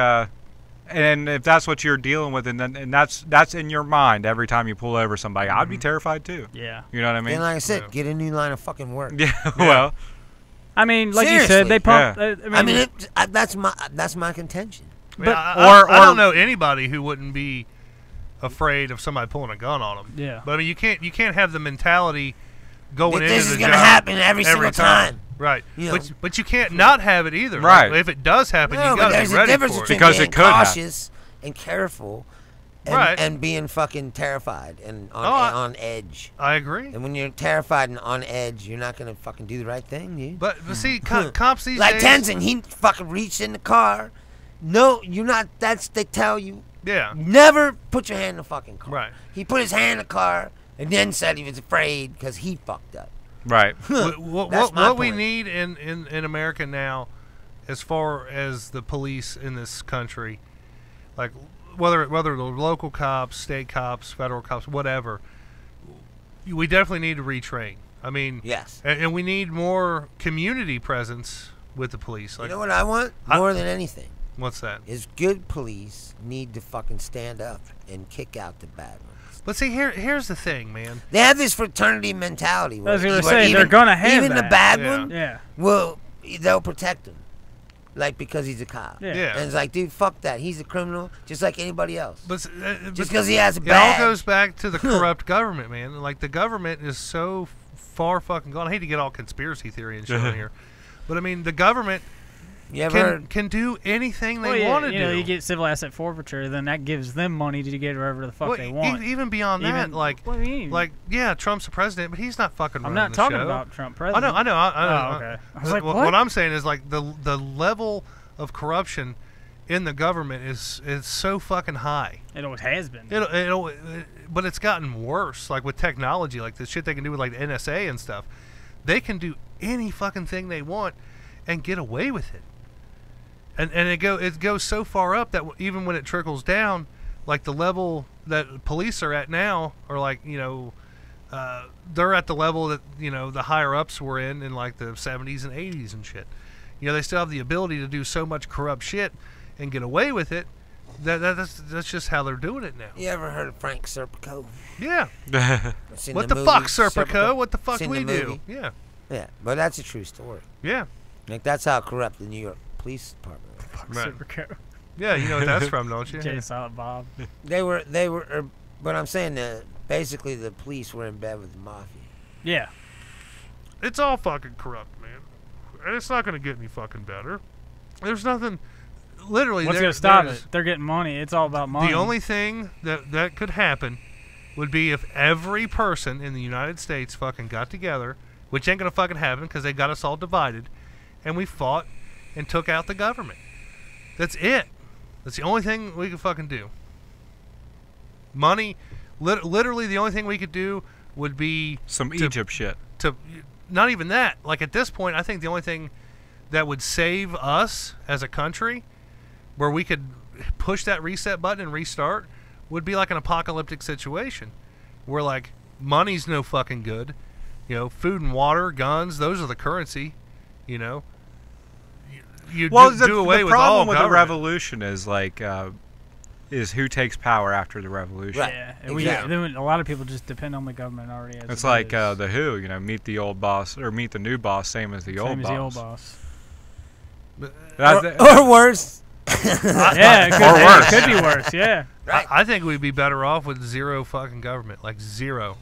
And if that's what you're dealing with, and that's in your mind every time you pull over somebody, I'd be terrified too. Yeah. You know what I mean? And like I said, get a new line of fucking work. Yeah. Well. I mean, like you said, they pump. Yeah. That's my contention. But I don't know anybody who wouldn't be afraid of somebody pulling a gun on them. Yeah. But I mean, you can't have the mentality going into the job. This is going to happen every single time. Right, you know, but you can't not have it either. Right. Like, if it does happen, you got to be ready for it. There's a difference between being cautious and careful, and being fucking terrified and on edge. I agree. And when you're terrified and on edge, you're not gonna fucking do the right thing, dude. But see, cops these days, like Tenzin, he fucking reached in the car. No, you're not. They tell you. Yeah. Never put your hand in the fucking car. Right. He put his hand in the car and then said he was afraid because he fucked up. Right. what we need in America now, as far as the police in this country, like whether the local cops, state cops, federal cops, whatever, we definitely need to retrain. I mean, yes, and we need more community presence with the police. Like, you know what I want more than anything? What's that? Is good police need to fucking stand up and kick out the bad ones. But see, here's the thing, man. They have this fraternity mentality. I was going to say, they're going to have even that. The bad one, yeah. Well, they'll protect him. Like, because he's a cop. Yeah. And it's like, dude, fuck that. He's a criminal just like anybody else. Just because he has a badge. It all goes back to the corrupt government, man. Like, the government is so far fucking gone. I hate to get all conspiracy theory and shit in here. But, I mean, the government can do anything they want to do. You know, you get civil asset forfeiture, then that gives them money to get wherever the fuck they want. Even beyond that, like, what do you mean? Like, yeah, Trump's the president, but he's not fucking running the show. I'm not talking about Trump president. I know. Oh, okay. I was like, what I'm saying is, like, the level of corruption in the government is so fucking high. It always has been. But it's gotten worse, like, with technology, like the shit they can do with, like, the NSA and stuff. They can do any fucking thing they want and get away with it. And it goes so far up that even when it trickles down, like the level that police are at now, or like, you know, they're at the level that, you know, the higher ups were in like the 70s and 80s and shit. You know, they still have the ability to do so much corrupt shit and get away with it. That's just how they're doing it now. You ever heard of Frank Serpico? Yeah. What the fuck, Serpico? What the fuck do we do? Yeah. Yeah, but that's a true story. Yeah. Like, that's how corrupt the New York Police Department was. Right. Yeah, you know what that's from, don't you? Jay Silent Bob. They were, but I'm saying that basically the police were in bed with the mafia. Yeah. It's all fucking corrupt, man. And it's not going to get any fucking better. There's nothing, literally. What's going to stop it? They're getting money. It's all about money. The only thing that could happen would be if every person in the United States fucking got together, which ain't going to fucking happen because they got us all divided, and we fought and took out the government. That's it. That's the only thing we could fucking do. Money, literally the only thing we could do would be some Egypt shit. Not even that. Like, at this point, I think the only thing that would save us as a country, where we could push that reset button and restart, would be like an apocalyptic situation where, like, money's no fucking good. You know, food and water, guns, those are the currency, you know. You do away with all government. The problem with the revolution is, like, is who takes power after the revolution. Right. Yeah, exactly. A lot of people just depend on the government already. It's like the Who, you know, meet the old boss or meet the new boss, same as the old boss. Or worse. Yeah, it could be worse. Yeah. Right. I think we'd be better off with zero fucking government, like zero.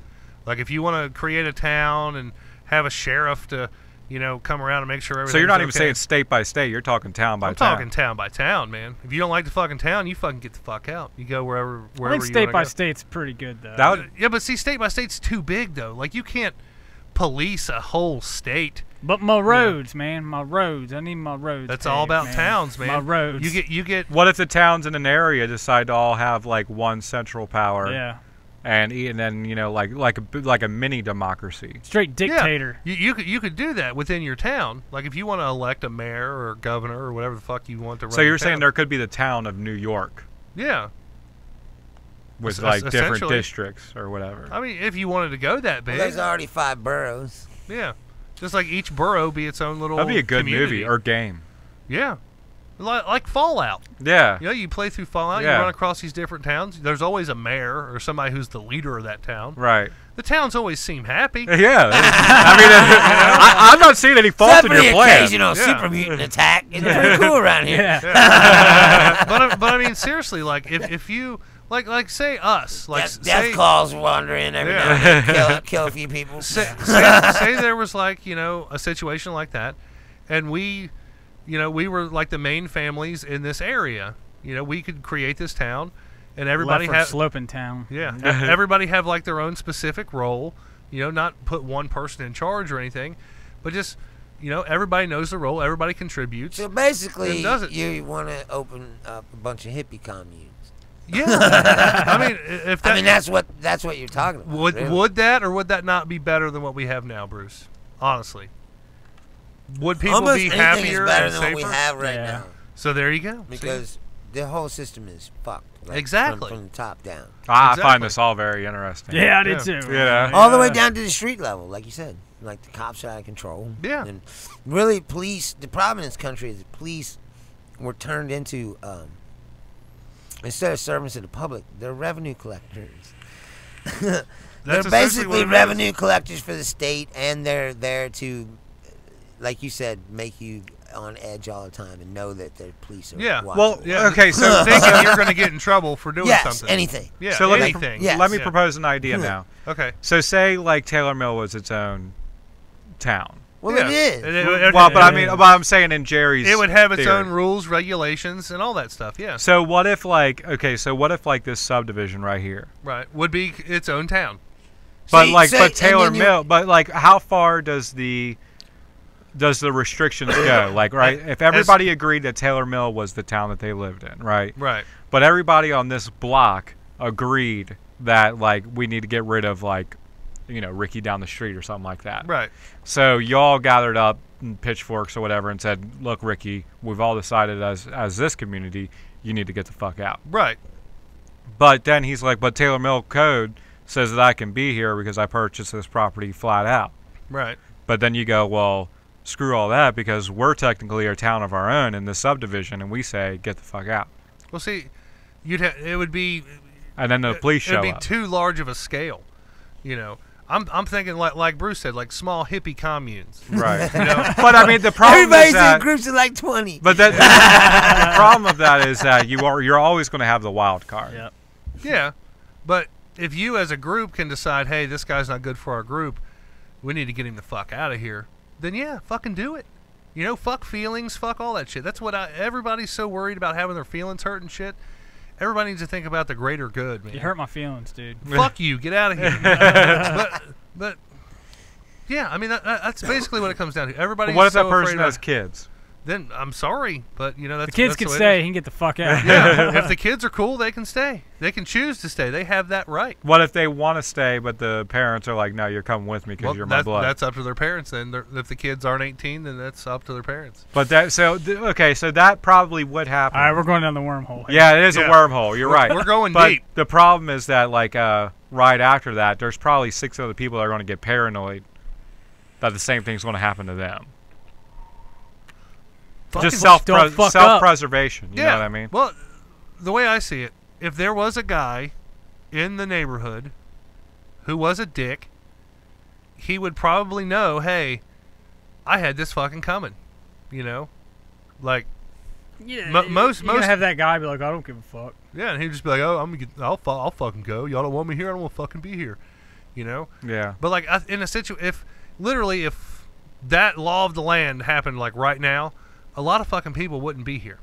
Like, if you want to create a town and have a sheriff to come around and make sure everything's So you're not even okay. saying state by state. You're talking town by town. I'm talking town by town, man. If you don't like the fucking town, you fucking get the fuck out. You go wherever I think you state by go. state's pretty good though. Yeah, but see, state by state's too big though. Like you can't police a whole state. But my roads, man, my roads. I need my roads. That's paved, all about man. towns, man. My roads. You get. What if the towns in an area decide to all have like one central power? Yeah. And then like a mini democracy. Straight dictator. Yeah. You could do that within your town. Like if you want to elect a mayor or a governor or whatever the fuck you want to run. So you're your saying town. there could be the town of New York Yeah. with like different Essentially. districts or whatever. I mean, if you wanted to go that big. Well, there's already 5 boroughs. Yeah. Just like each borough be its own little That'd be a good community. movie or game. Yeah. Like Fallout. Yeah. You play through Fallout, Yeah. you run across these different towns. There's always a mayor or somebody who's the leader of that town. Right. The towns always seem happy. Yeah. I mean, I'm not seeing any fault in your plan. Occasional super mutant attack. It's pretty cool around here. Yeah. But I mean, seriously, like if you like say us, like Death Claws wander in every now and then, kill a few people. say there was like a situation like that, and we were like the main families in this area. We could create this town, and everybody have sloping town. Yeah, everybody have like their own specific role. Not put one person in charge or anything, but just everybody knows the role. Everybody contributes. So basically, does it. you want to open up a bunch of hippie communes. Yeah, I mean, that's what you're talking about. Would that or would that not be better than what we have now, Bruce? Honestly, would people Almost be anything happier is better and than safer? what we have right now? So there you go. Because the whole system is fucked. Like, Exactly. From the top down. I find this all very interesting. Yeah, I did too. Yeah. All the way down to the street level, like you said. Like the cops are out of control. Yeah. And really, police. The problem in this country is the police were turned into. Instead of servants to the public, they're revenue collectors. They're basically revenue collectors for the state, and they're there to, like you said, make you on edge all the time and know that their police are watching. Well, okay, so thinking you're going to get in trouble for doing something. Anything. Yeah, so anything. Let me propose an idea now. Okay. So say like Taylor Mill was its own town. Well, it is. But I'm saying in Jerry's it would have its theory. own rules, regulations, and all that stuff. Yeah. So what if like this subdivision right here, right, would be its own town. But but Taylor Mill, but like how far does the restrictions go? Like, right, if everybody agreed that Taylor Mill was the town that they lived in, right? Right. But everybody on this block agreed that like we need to get rid of like Ricky down the street or something like that. Right. So y'all gathered up in pitchforks or whatever and said, look, Ricky, we've all decided as this community, you need to get the fuck out. Right. But then he's like, but Taylor Mill Code says that I can be here because I purchased this property flat out. Right. But then you go, well, screw all that because we're technically a town of our own in this subdivision, and we say, get the fuck out. Well, see, it would be... And then the police show up. It would be too large of a scale, I'm thinking like Bruce said, like small hippie communes. Right. But I mean, the problem Everybody's is that in groups of like 20. But the problem of that is that you're always going to have the wild card. Yep. Yeah, but if you as a group can decide, hey, this guy's not good for our group, we need to get him the fuck out of here, then yeah, fucking do it. Fuck feelings, fuck all that shit. That's what everybody's so worried about having their feelings hurt and shit. Everybody needs to think about the greater good, man. You hurt my feelings, dude. Fuck you. Get out of here. but yeah, I mean, that's basically what it comes down to. Everybody. What if that person has kids? Then I'm sorry, but that's the kids can stay. He can get the fuck out. Yeah, if the kids are cool, they can stay. They can choose to stay. They have that right. What if they want to stay, but the parents are like, "No, you're coming with me because you're my blood." That's up to their parents. Then if the kids aren't 18, then that's up to their parents. But so that probably would happen. All right, we're going down the wormhole. Yeah, it is a wormhole. You're right. We're going but deep. The problem is that right after that, there's probably 6 other people that are going to get paranoid that the same thing's going to happen to them. Just self-preservation. You know what I mean? Well, the way I see it, if there was a guy in the neighborhood who was a dick, he would probably know, hey, I had this fucking coming. Like most you're gonna have that guy be like, I don't give a fuck. Yeah, and he'd just be like, oh, I'll fucking go. Y'all don't want me here. I don't want to fucking be here. Yeah. But like in a situation, if that law of the land happened like right now, a lot of fucking people wouldn't be here.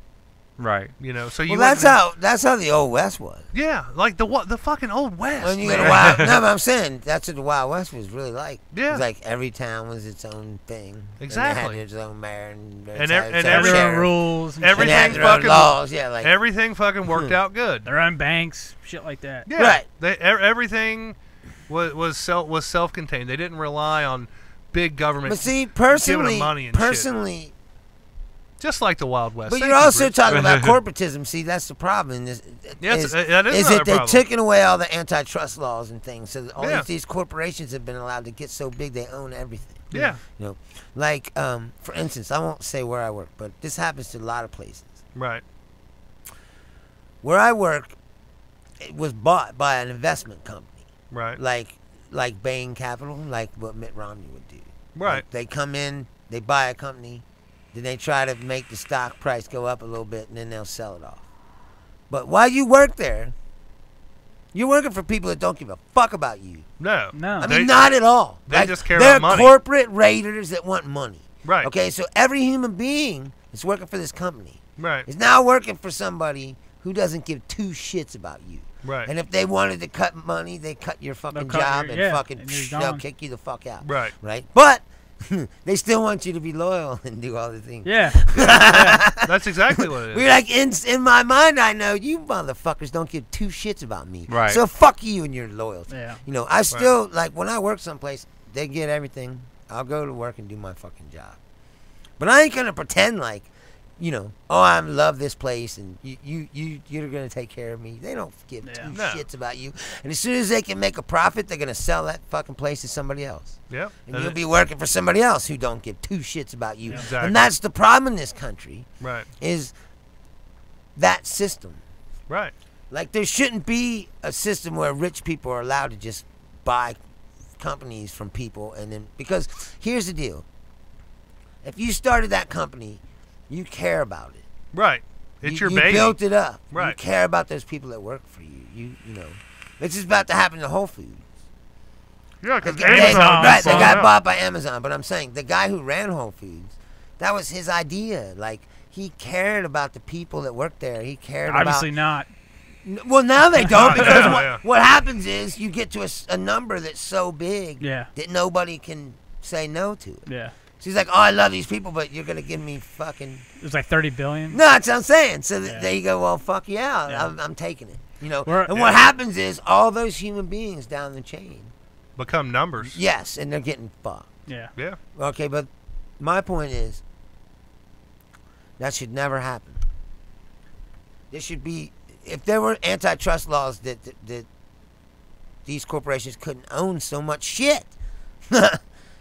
Right. You know, so you. Well, that's how the old West was. Yeah, like the fucking old West. When you go to Wild, no, but I'm saying that's what the Wild West was really like. Yeah. It was like every town was its own thing. Exactly. And they had its own mayor and everyone rules. Everything fucking laws. Yeah, like everything fucking worked out good. Their own banks, shit like that. Yeah. Right. Everything was self-contained. They didn't rely on big government. But see, giving them money and personally. shit. Just like the Wild West. But you're also talking about corporatism. See, that's the problem. That they're taking away all the antitrust laws and things. So all these corporations have been allowed to get so big they own everything. Yeah. You know, like for instance, I won't say where I work, but this happens to a lot of places. Right. Where I work, it was bought by an investment company. Right. Like Bain Capital, like what Mitt Romney would do. Right. Like they come in, they buy a company. Then they try to make the stock price go up a little bit, and then they'll sell it off. But while you work there, you're working for people that don't give a fuck about you. No. I mean, not at all. They just care about money. They're corporate raiders that want money. Right. Okay, so every human being that's working for this company is now working for somebody who doesn't give two shits about you. Right. And if they wanted to cut money, they cut your fucking job and they'll kick you the fuck out. Right. Right. But they still want you to be loyal and do all the things. Yeah. That's exactly what it is. We're like, in my mind, I know you motherfuckers don't give two shits about me. Right. So fuck you and your loyalty. Yeah. You know, I still, like, when I work someplace, they get everything. I'll go to work and do my fucking job. But I ain't going to pretend like, you know, oh, I love this place and you're going to take care of me. They don't give two shits about you. And as soon as they can make a profit, they're going to sell that fucking place to somebody else. Yep. And you'll be working for somebody else who don't give two shits about you. Yeah. Exactly. And that's the problem in this country. Right. Is that system. Right. Like, there shouldn't be a system where rich people are allowed to just buy companies from people. And then, because here's the deal. If you started that company, you care about it. Right. It's your baby. You built it up. Right. You care about those people that work for you. You know. This is about to happen to Whole Foods. Yeah, because Amazon. Right, they got bought by Amazon. But I'm saying, the guy who ran Whole Foods, that was his idea. Like, he cared about the people that worked there. He cared Obviously not. Well, now they don't, because what happens is you get to a number that's so big that nobody can say no to it. Yeah. She's like, oh, I love these people, but you're going to give me fucking... It was like 30 billion? No, that's what I'm saying. So there you go, well, fuck yeah. I'm taking it. You know, and what happens is all those human beings down the chain... become numbers. Yes, and they're getting fucked. Yeah. Yeah. Okay, but my point is, that should never happen. There should be... If there were antitrust laws that these corporations couldn't own so much shit...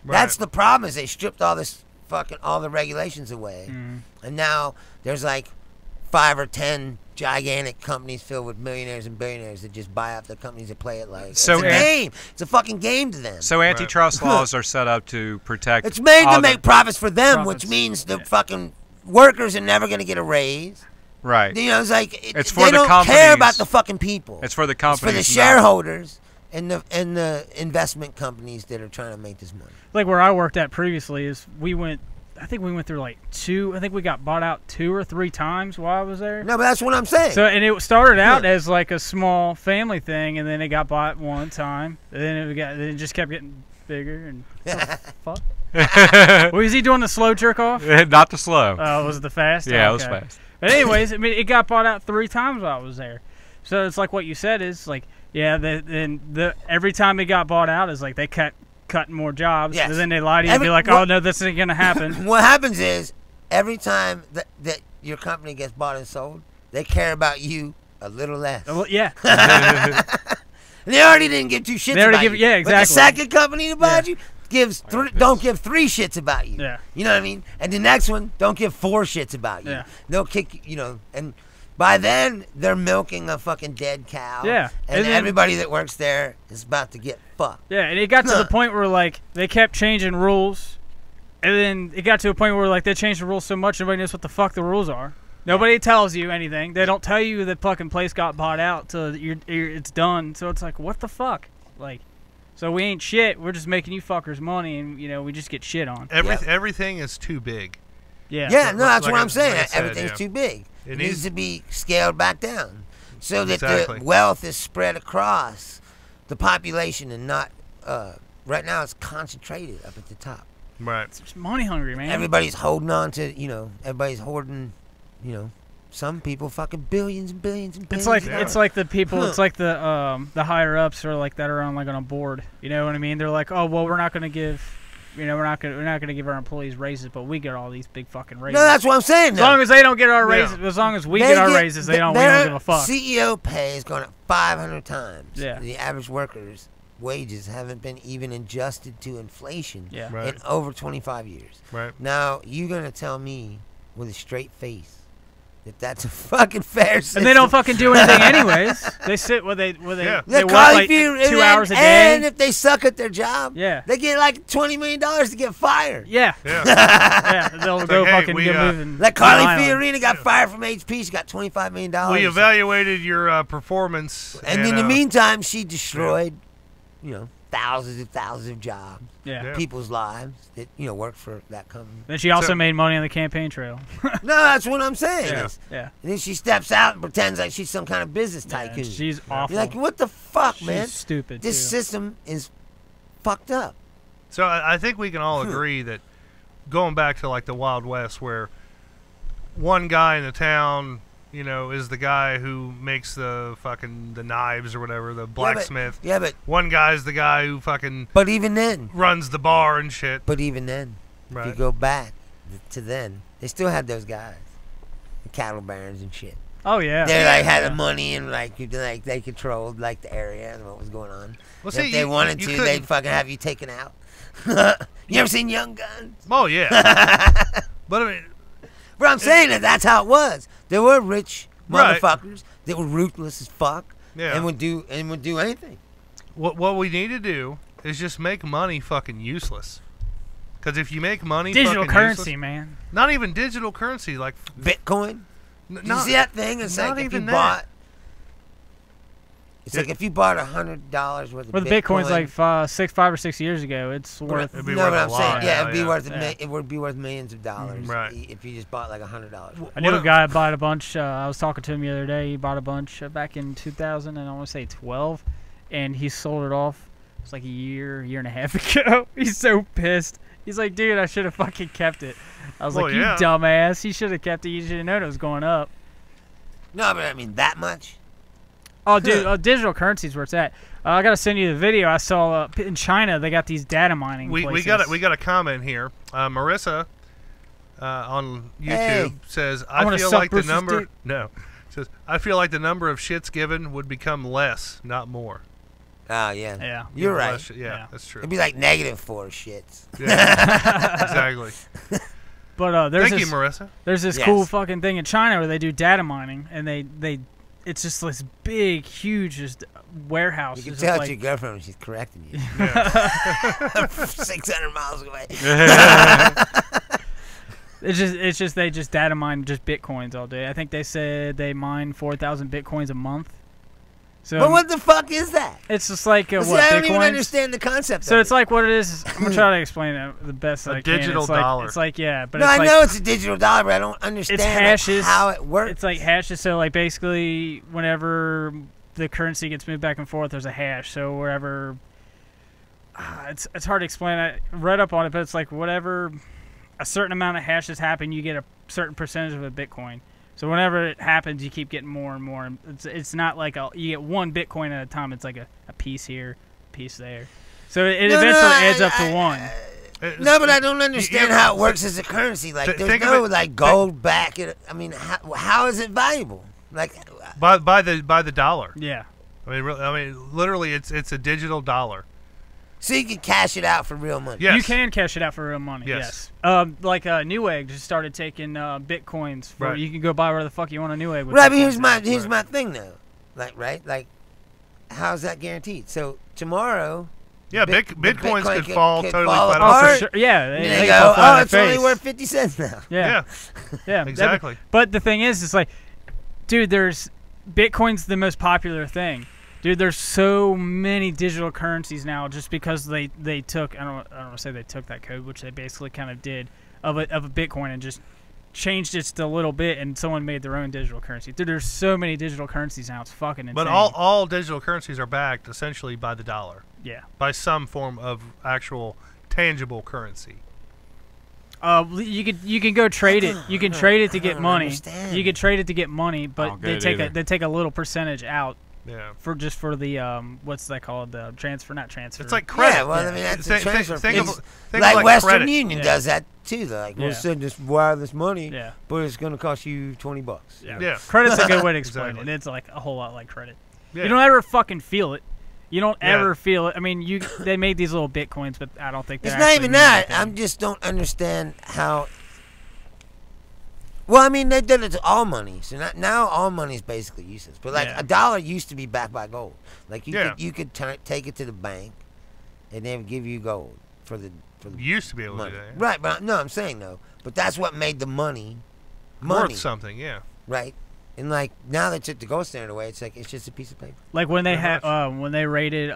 That's the problem, is they stripped all the regulations away. And now there's like 5 or 10 gigantic companies filled with millionaires and billionaires that just buy up the companies that play it like it's a game. It's a fucking game to them. So antitrust laws are set up to protect. It's made to make profits for them, which means the fucking workers are never going to get a raise. Right. You know, it's like it's for they the don't care about the fucking people. It's for the companies. It's for the shareholders. And the investment companies that are trying to make this money. Like where I worked at previously is I think we went through like I think we got bought out 2 or 3 times while I was there. No, but that's what I'm saying. So, and it started out as like a small family thing, and then it got bought one time, and then it just kept getting bigger and fuck. Was he doing the slow jerk off? Not the slow. Oh, was it the fast? Yeah, it was fast. But anyways, I mean, it got bought out 3 times while I was there. So it's like what you said is like, every time it got bought out is like they cutting more jobs. Yes. And then they lie to you and be like, oh, no, this isn't going to happen. What happens is every time that your company gets bought and sold, they care about you a little less. Yeah. They already didn't give 2 shits about you. Yeah, exactly. But the second company that bought you don't give 3 shits about you. Yeah. You know what I mean? And the next one don't give 4 shits about you. Yeah. They'll kick, you know, and by then they're milking a fucking dead cow. Yeah. And everybody that works there is about to get fucked. Yeah, and it got to the point where like they kept changing rules, and then it got to a point where like they changed the rules so much nobody knows what the fuck the rules are. Nobody tells you anything. They don't tell you the fucking place got bought out till it's done. So it's like, what the fuck? Like, So we ain't shit. We're just making you fuckers money, and we just get shit on. Everything is too big. Yeah. Yeah, no, that's what I'm saying. Everything's too big. It needs to be scaled back down so that the wealth is spread across the population and not right now it's concentrated up at the top. Right. It's just money hungry, man. Everybody's holding on to, everybody's hoarding, some people fucking billions and billions and billions. It's like the people, it's like the higher ups are like that are on a board. You know what I mean? They're like, oh well, we're not going to give. We're not gonna give our employees raises, but we get all these big fucking raises. No, that's what I'm saying. As long as they don't get our raises, as long as we get our raises, we don't give a fuck. CEO pay is going up 500 times. Yeah. The average worker's wages haven't been even adjusted to inflation in over 25 years. Right. Now you're gonna tell me with a straight face that that's a fucking fair system. And they don't fucking do anything anyways. They sit they work like 2 hours a day. And if they suck at their job, they get like $20 million to get fired. Yeah. They'll go fucking get moving. Like Carly Fiorina got fired from HP. She got $25 million. We evaluated your performance. And in the meantime, she destroyed, thousands of jobs. Yeah. People's lives that, work for that company. Then she also made money on the campaign trail. No, that's what I'm saying. Yeah. And then she steps out and pretends like she's some kind of business tycoon. She's awful. You're like, what the fuck, man? She's stupid. This system is fucked up. So I think we can all agree that going back to like the Wild West where one guy in the town, is the guy who makes the knives or whatever, the blacksmith. Yeah, but one guy's the guy who But even then, runs the bar and shit. But even then, if you go back to then, they still had those guys, the cattle barons and shit. Oh yeah. They had the money and they controlled the area and what was going on. Well, if they wanted to, they'd fucking have you taken out. You ever seen Young Guns? Oh yeah. But I mean. But I'm saying that's how it was. There were rich motherfuckers that were ruthless as fuck and would do anything. What we need to do is just make money fucking useless. Because if you make money digital fucking currency, useless, man. Not even digital currency, like Bitcoin. You see that thing? It's not like even if you bought. It's like if you bought $100 worth of Bitcoin. Bitcoin's like 5 or 6 years ago. It's worth. It'd be worth a lot. It would be worth millions of dollars. Right. If you just bought like $100. I knew a guy bought a bunch. I was talking to him the other day. He bought a bunch back in 2000 and I want to say 12, and he sold it off. It was like a year and a half ago. He's so pissed. He's like, dude, I should have fucking kept it. I was like, you dumbass. You should have kept it. You should have known it was going up. No, but I mean that much. Oh, dude, digital currency is where it's at. I gotta send you the video I saw in China. They got these data mining places. We got a comment here. Marissa on YouTube says, "I feel like the number says I feel like the number of shits given would become less, not more." Oh yeah, yeah, you're right. That's true. It'd be like -4 shits. Yeah, exactly. But thank you, Marissa. There's this cool fucking thing in China where they do data mining, and it's just this big, huge just warehouse. You can tell it's your girlfriend when she's correcting you. 600 miles away. It's just they just data mine just bitcoins all day. I think they said they mine 4,000 bitcoins a month. So, but what the fuck is that? It's just like what I don't even understand the concept. So it's like what it is. I'm gonna try to explain it the best I can. A digital dollar. It's like but no, I know it's a digital dollar, but I don't understand hashes, how it works. It's like hashes. So like basically, whenever the currency gets moved back and forth, there's a hash. So wherever, it's hard to explain. I read up on it, but it's like whatever a certain amount of hashes happen, you get a certain percentage of a Bitcoin. So whenever it happens, you keep getting more and more. It's not like you get one Bitcoin at a time. It's like a piece here, a piece there. So it eventually adds up to one. No, but I don't understand how it works as a currency. Like there's no gold back. I mean, how is it valuable? Like by the dollar. Yeah. I mean, literally, it's a digital dollar. So you can cash it out for real money. Yes. You can cash it out for real money. Yes. Like Newegg just started taking bitcoins. You can go buy whatever the fuck you want on Newegg. Right, but here's my thing though. Like, how's that guaranteed? So tomorrow. Yeah, bitcoins could fall totally flat off. Sure. Yeah. They go, it's only worth 50 cents now. Yeah. Yeah. Exactly. But the thing is, it's like, dude, Bitcoin's the most popular thing. Dude, there's so many digital currencies now just because they took I don't want to say they took that code, which they basically kind of did of a Bitcoin and just changed it just a little bit, and someone made their own digital currency. Dude, there's so many digital currencies now. It's fucking insane. But all digital currencies are backed essentially by the dollar. Yeah. By some form of actual tangible currency. You can go trade it. You can trade it to get money. You can trade it to get money, but they take a little percentage out. Yeah. For the what's that called? The transfer, not transfer. It's like credit. Yeah, well, I mean that's a transfer. Think like Western credit. Union does that too. They're like, we'll send this wireless money, yeah, but it's going to cost you $20. Yeah. Credit's a good way to explain it. It's like a whole lot like credit. Yeah. You don't ever fucking feel it. You don't ever feel it. I mean, they made these little Bitcoins, but I don't think they're it's not even that. I just don't understand how. Well, I mean, they did it to all money, so now all money is basically useless. But like a dollar used to be backed by gold. Like you could take it to the bank, and they would give you gold for the used to be able money. to do that. Right, but no, I'm saying though. But that's what made the money worth something. Yeah. Right. And like now they took the gold standard away, it's like it's just a piece of paper. Like when they had when they raided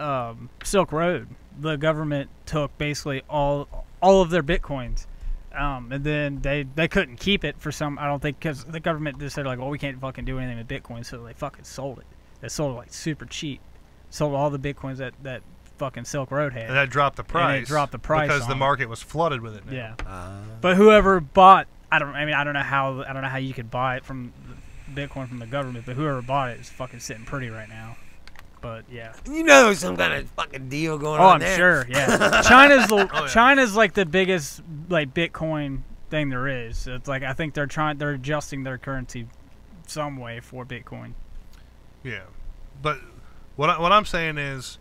Silk Road, the government took basically all of their Bitcoins. And then they couldn't keep it for some, I don't think, because the government just said like, well, we can't fucking do anything with Bitcoin, so they fucking sold it. They sold it like super cheap. Sold all the Bitcoins that fucking Silk Road had. And that dropped the price. And it dropped the price because the market was flooded with it now. Yeah. But whoever bought, I don't know how you could buy it from Bitcoin from the government, but whoever bought it is fucking sitting pretty right now. But yeah, you know, some kind of fucking deal going on there. Oh, I'm sure. Yeah, China's like the biggest like Bitcoin thing there is. So it's like I think they're adjusting their currency some way for Bitcoin. Yeah, but what I'm saying is,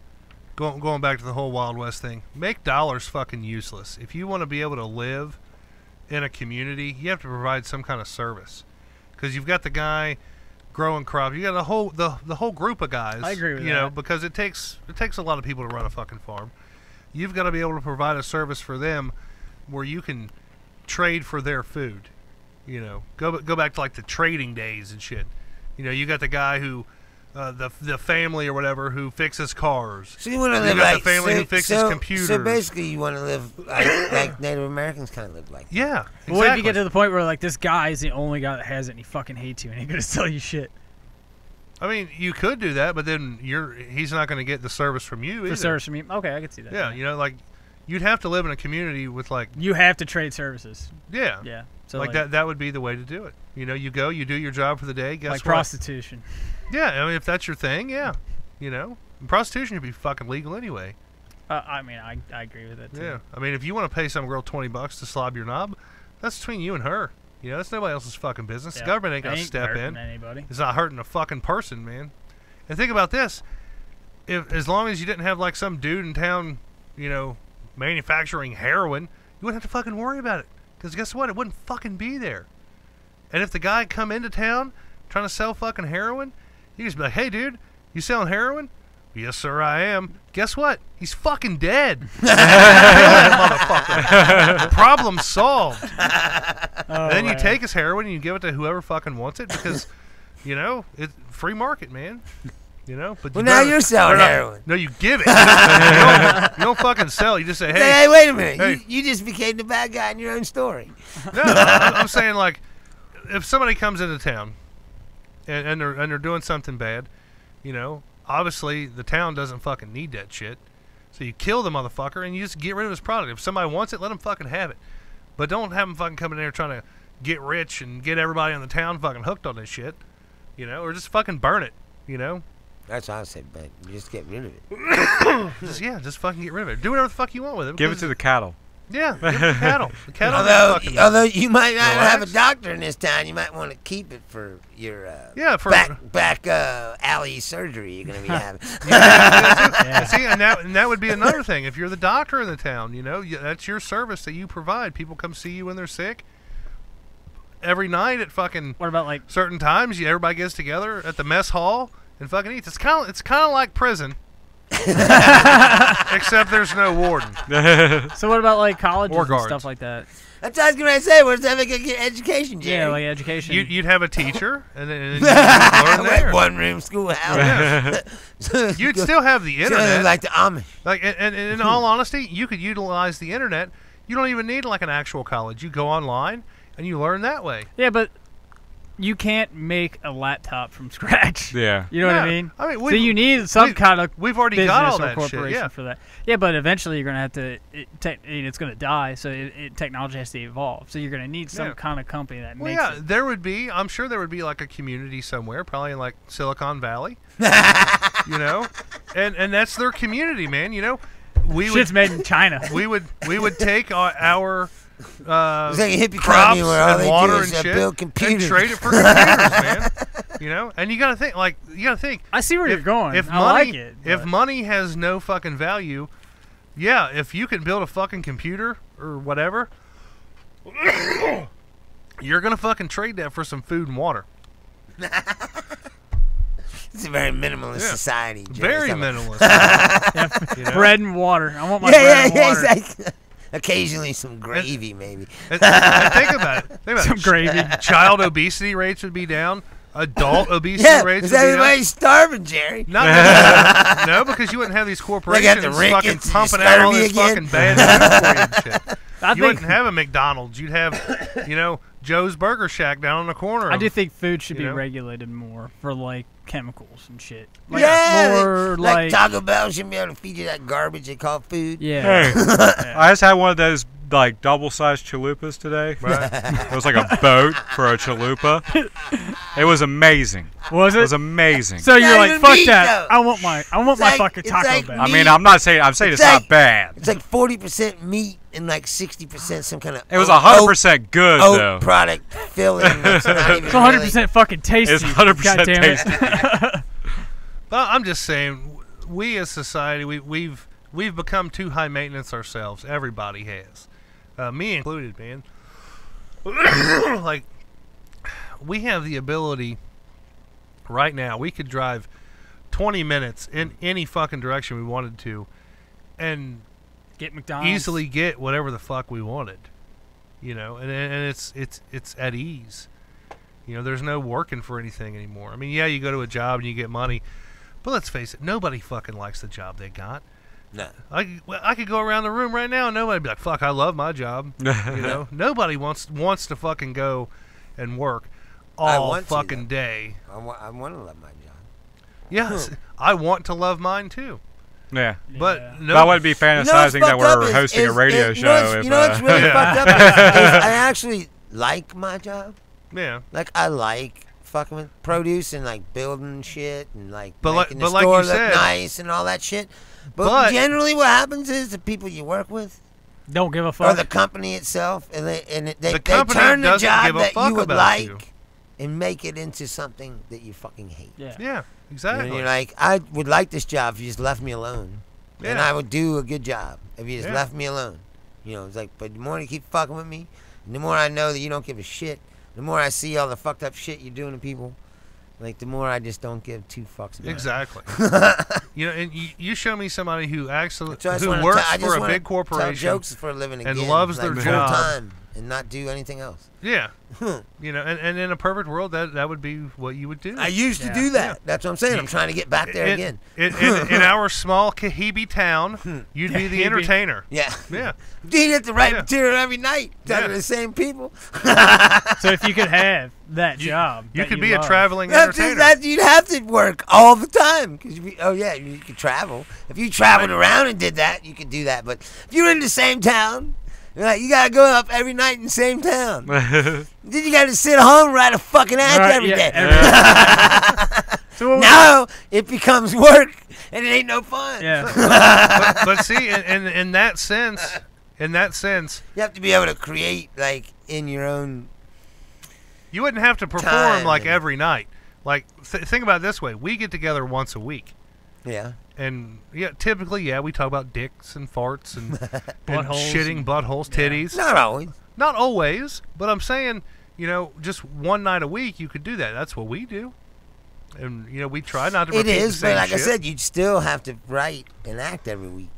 going back to the whole Wild West thing, make dollars fucking useless. If you want to be able to live in a community, you have to provide some kind of service, because you've got the guy growing crops. You got the whole group of guys. I agree with that. You know, because it takes a lot of people to run a fucking farm. You've got to be able to provide a service for them where you can trade for their food. You know, go back to like the trading days and shit. You know, you got the guy who the family or whatever who fixes cars. So you want to live like the family who fixes computers. So basically, you want to live like Native Americans kind of live like. Yeah. Exactly. What if you get to the point where like this guy is the only guy that has it and he fucking hates you and he's gonna sell you shit? I mean, you could do that, but then he's not going to get the service from you either. The service from you? Okay, I can see that. Yeah, you know, like you'd have to live in a community with like. You have to trade services. Yeah. Yeah. So like that would be the way to do it. You know, you go, you do your job for the day. Guess like what? Prostitution. Yeah, I mean, if that's your thing, yeah. You know, and prostitution should be fucking legal anyway. I mean, I agree with that too. Yeah, I mean, if you want to pay some girl $20 to slob your knob, that's between you and her. You know, that's nobody else's fucking business. Yeah. The government ain't gonna step in. Anybody. It's not hurting a fucking person, man. And think about this: as long as you didn't have like some dude in town, you know, manufacturing heroin, you wouldn't have to fucking worry about it. Because guess what? It wouldn't fucking be there. And if the guy come into town trying to sell fucking heroin, you just be like, "Hey, dude, you selling heroin?" "Yes, sir, I am." Guess what? He's fucking dead. Kill that motherfucker. Problem solved. And then you take his heroin and you give it to whoever fucking wants it because, you know, it's free market, man. You know, but now you're selling heroin. No, you give it. You don't fucking sell. You just say, hey, wait a minute. Hey. You just became the bad guy in your own story. No, I'm saying like, if somebody comes into town and they're doing something bad, you know, obviously the town doesn't fucking need that shit. So you kill the motherfucker and you just get rid of his product. If somebody wants it, let him fucking have it. But don't have him fucking come in there trying to get rich and get everybody in the town fucking hooked on this shit. You know, or just fucking burn it, you know? That's what I said, man. You just get rid of it. just fucking get rid of it. Do whatever the fuck you want with it. Give it to the cattle. Yeah, give it to the cattle. The cattle although you might not have a doctor in this town, you might want to keep it for your back alley surgery you're going to be having. See, and that would be another thing. If you're the doctor in the town, you know, that's your service that you provide. People come see you when they're sick. Every night at fucking what about like certain times, everybody gets together at the mess hall and fucking eats. It's kind of like prison. Except there's no warden. So what about like colleges or guards and stuff like that? That's what I was going to say. Where's that make an education, Jerry? Yeah, like education. You'd have a teacher, and then you'd learn there. One-room schoolhouse. Yeah. You'd still have the internet. Like the Amish. Like, and in all honesty, you could utilize the internet. You don't even need like an actual college. You go online and you learn that way. Yeah, but you can't make a laptop from scratch. Yeah. You know what I mean? I mean, so you need some kind of we've already business got all or that corporation shit, yeah. for that. Yeah, but eventually you're going to have to. It's going to die, so technology has to evolve. So you're going to need some kind of company that makes it. There would be. I'm sure there would be like a community somewhere, probably in like Silicon Valley. You know, and that's their community, man. You know, Shit's made in China. We would take our it's like a hippie crops where all and water and shit shit and trade it for computers, man. You know, and you gotta think I see where you're going. If I money, like it. If money has no fucking value, yeah, if you can build a fucking computer or whatever, you're gonna fucking trade that for some food and water. It's a very minimalist society. Very minimalist. You know? Bread and water. I want my bread and water. Exactly. Occasionally some gravy, maybe. And think about it. Some gravy. Child obesity rates would be down. Adult obesity rates would be down. Everybody's starving, Jerry. No, because you wouldn't have these corporations fucking pumping out all this fucking bad food for you and shit. You wouldn't have a McDonald's. You'd have, Joe's Burger Shack down on the corner. I do think food should be regulated more for like chemicals and shit. Like, more like Taco Bell shouldn't be able to feed you that garbage they call food. Yeah. Hey, I just had one of those like double-sized chalupas today. Right. It was like a boat for a chalupa. It was amazing. Was it? It was amazing. So you're like, fuck that. I want my fucking Taco Bell. I mean, I'm saying it's not bad. It's like 40% meat and like 60% some kind of. It was 100% good though. Product filling. It's 100% fucking tasty. It's 100% tasty. Well, I'm just saying, we as society, we've become too high maintenance ourselves. Everybody has, me included, man. Like, we have the ability right now. We could drive 20 minutes in any fucking direction we wanted to, and get McDonald's, easily get whatever the fuck we wanted. And it's at ease. There's no working for anything anymore. I mean, yeah, you go to a job and you get money, but let's face it, nobody fucking likes the job they got. No. I could go around the room right now and nobody would be like, fuck, I love my job. Nobody wants to fucking go and work all fucking day. I want to love my job. Yes, I want to love mine too. Yeah. But I wouldn't be fantasizing that we're hosting a radio show. You know what's really fucked up is I actually like my job. Yeah. Like, I like fucking with produce and like building shit and like making the like store you look said, nice and all that shit. But generally what happens is the people you work with don't give a fuck. Or the company itself, and they turn the job that you would like and make it into something that you fucking hate. Yeah, exactly. And you're like, I would like this job if you just left me alone. Yeah. And I would do a good job if you just left me alone. It's like, but the more you keep fucking with me, and the more I know that you don't give a shit, the more I see all the fucked up shit you're doing to people, like, the more I just don't give two fucks about exactly. And you show me somebody who actually works for a big corporation, tell jokes for a living again, and loves their job full time and not do anything else. Yeah. And in a perfect world, that would be what you would do. I used to do that. Yeah. That's what I'm saying. I'm trying to get back there again. In our small Kahibi town, you'd be the entertainer. Yeah. Yeah. You'd get the right material every night, talking to the same people. So if you could have that job, you could be a traveling entertainer. You'd have to work all the time. Cause you could travel. If you traveled around and did that, you could do that. But if you're in the same town, you gotta go up every night in the same town. Then you gotta sit home and write a fucking act every day. So now it becomes work and it ain't no fun. Yeah. but see, in that sense, you have to be able to create like in your own. You wouldn't have to perform like every night. Like think about it this way: we get together once a week. Yeah. And typically, we talk about dicks and farts and, and buttholes shitting, buttholes, titties. Not always. Not always, but I'm saying, just one night a week you could do that. That's what we do. And we try not to. It is, but like I said, you'd still have to write and act every week.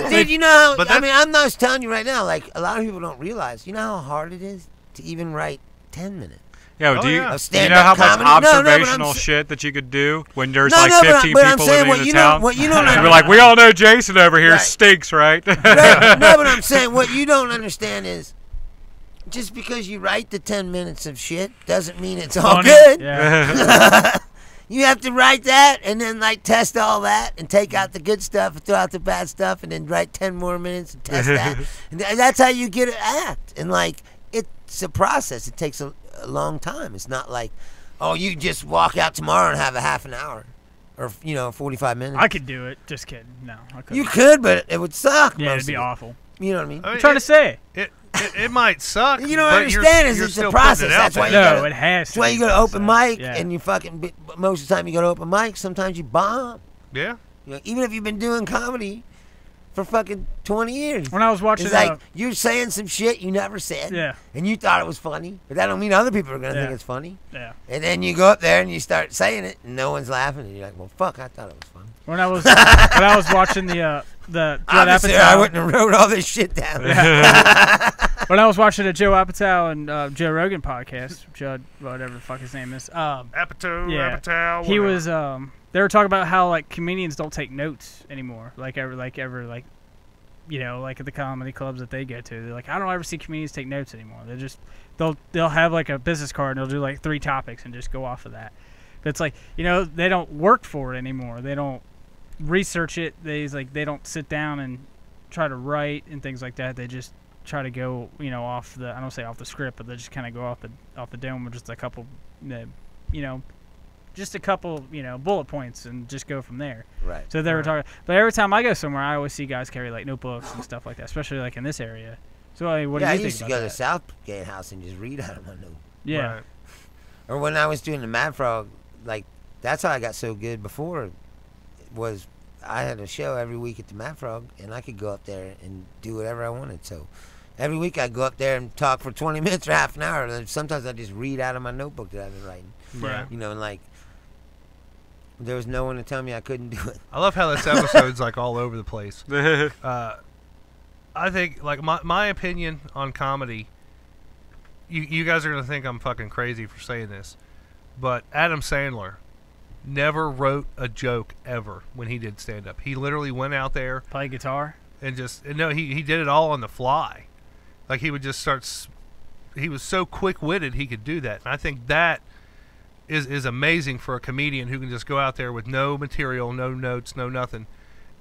Dude, you know how, I mean, I'm not telling you right now, like, a lot of people don't realize, you know how hard it is to even write 10 minutes? Yeah, do you know how much observational shit that you could do when there's like 15 people living in the town? What you don't understand. We're like, we all know Jason over here stinks, right? No, but I'm saying what you don't understand is just because you write the 10 minutes of shit doesn't mean it's all good. Yeah. You have to write that and then like test all that and take out the good stuff and throw out the bad stuff and then write 10 more minutes and test that. And that's how you get an act. And like it's a process. It takes a long time. It's not like, oh, you just walk out tomorrow and have a half an hour or 45 minutes. I could do it. Just kidding. No, I couldn't. You could, but it would suck. Yeah, it'd be awful. You know what I mean? I'm trying to say it might suck. You don't understand is it's a process. That's why it has. That's why you go to open mic and you fucking most of the time you go to open mic. Sometimes you bomb. Yeah. You know, even if you've been doing comedy for fucking 20 years. When I was watching, it's like you're saying some shit you never said. Yeah. And you thought it was funny, but that don't mean other people are gonna think it's funny. Yeah. And then you go up there and you start saying it, and no one's laughing, and you're like, well, fuck, I thought it was funny. When I was watching the Judd Apatow, I wouldn't have wrote all this shit down. When I was watching the Joe Apatow and Joe Rogan podcast, Judd, whatever the fuck his name is, Apatow, he was they were talking about how like comedians don't take notes anymore, like at the comedy clubs that they go to. They're like, I don't ever see comedians take notes anymore. They just they'll have like a business card and they'll do like 3 topics and just go off of that. But it's like, they don't work for it anymore. They don't research it. They don't sit down and try to write and things like that. They just try to go, off the, I don't say off the script, but they just kind of go off the dome with just a couple, bullet points and just go from there. Right. So they were talking, but every time I go somewhere, I always see guys carry like notebooks and stuff like that, especially like in this area. So what do you think about that? I used to go to Southgate House and just read out of my note. Yeah. Right. Or when I was doing the Mad Frog, like that's how I got so good before. Was I had a show every week at the Mad Frog, and I could go up there and do whatever I wanted. So every week I'd go up there and talk for 20 minutes or half an hour. And sometimes I'd just read out of my notebook that I've been writing. Right. And like there was no one to tell me I couldn't do it. I love how this episode's like all over the place. I think like my opinion on comedy. You guys are gonna think I'm fucking crazy for saying this, but Adam Sandler never wrote a joke ever when he did stand up. He literally went out there, play guitar, and he did it all on the fly. Like he would just start. He was so quick-witted he could do that. And I think that is amazing for a comedian who can just go out there with no material, no notes, no nothing,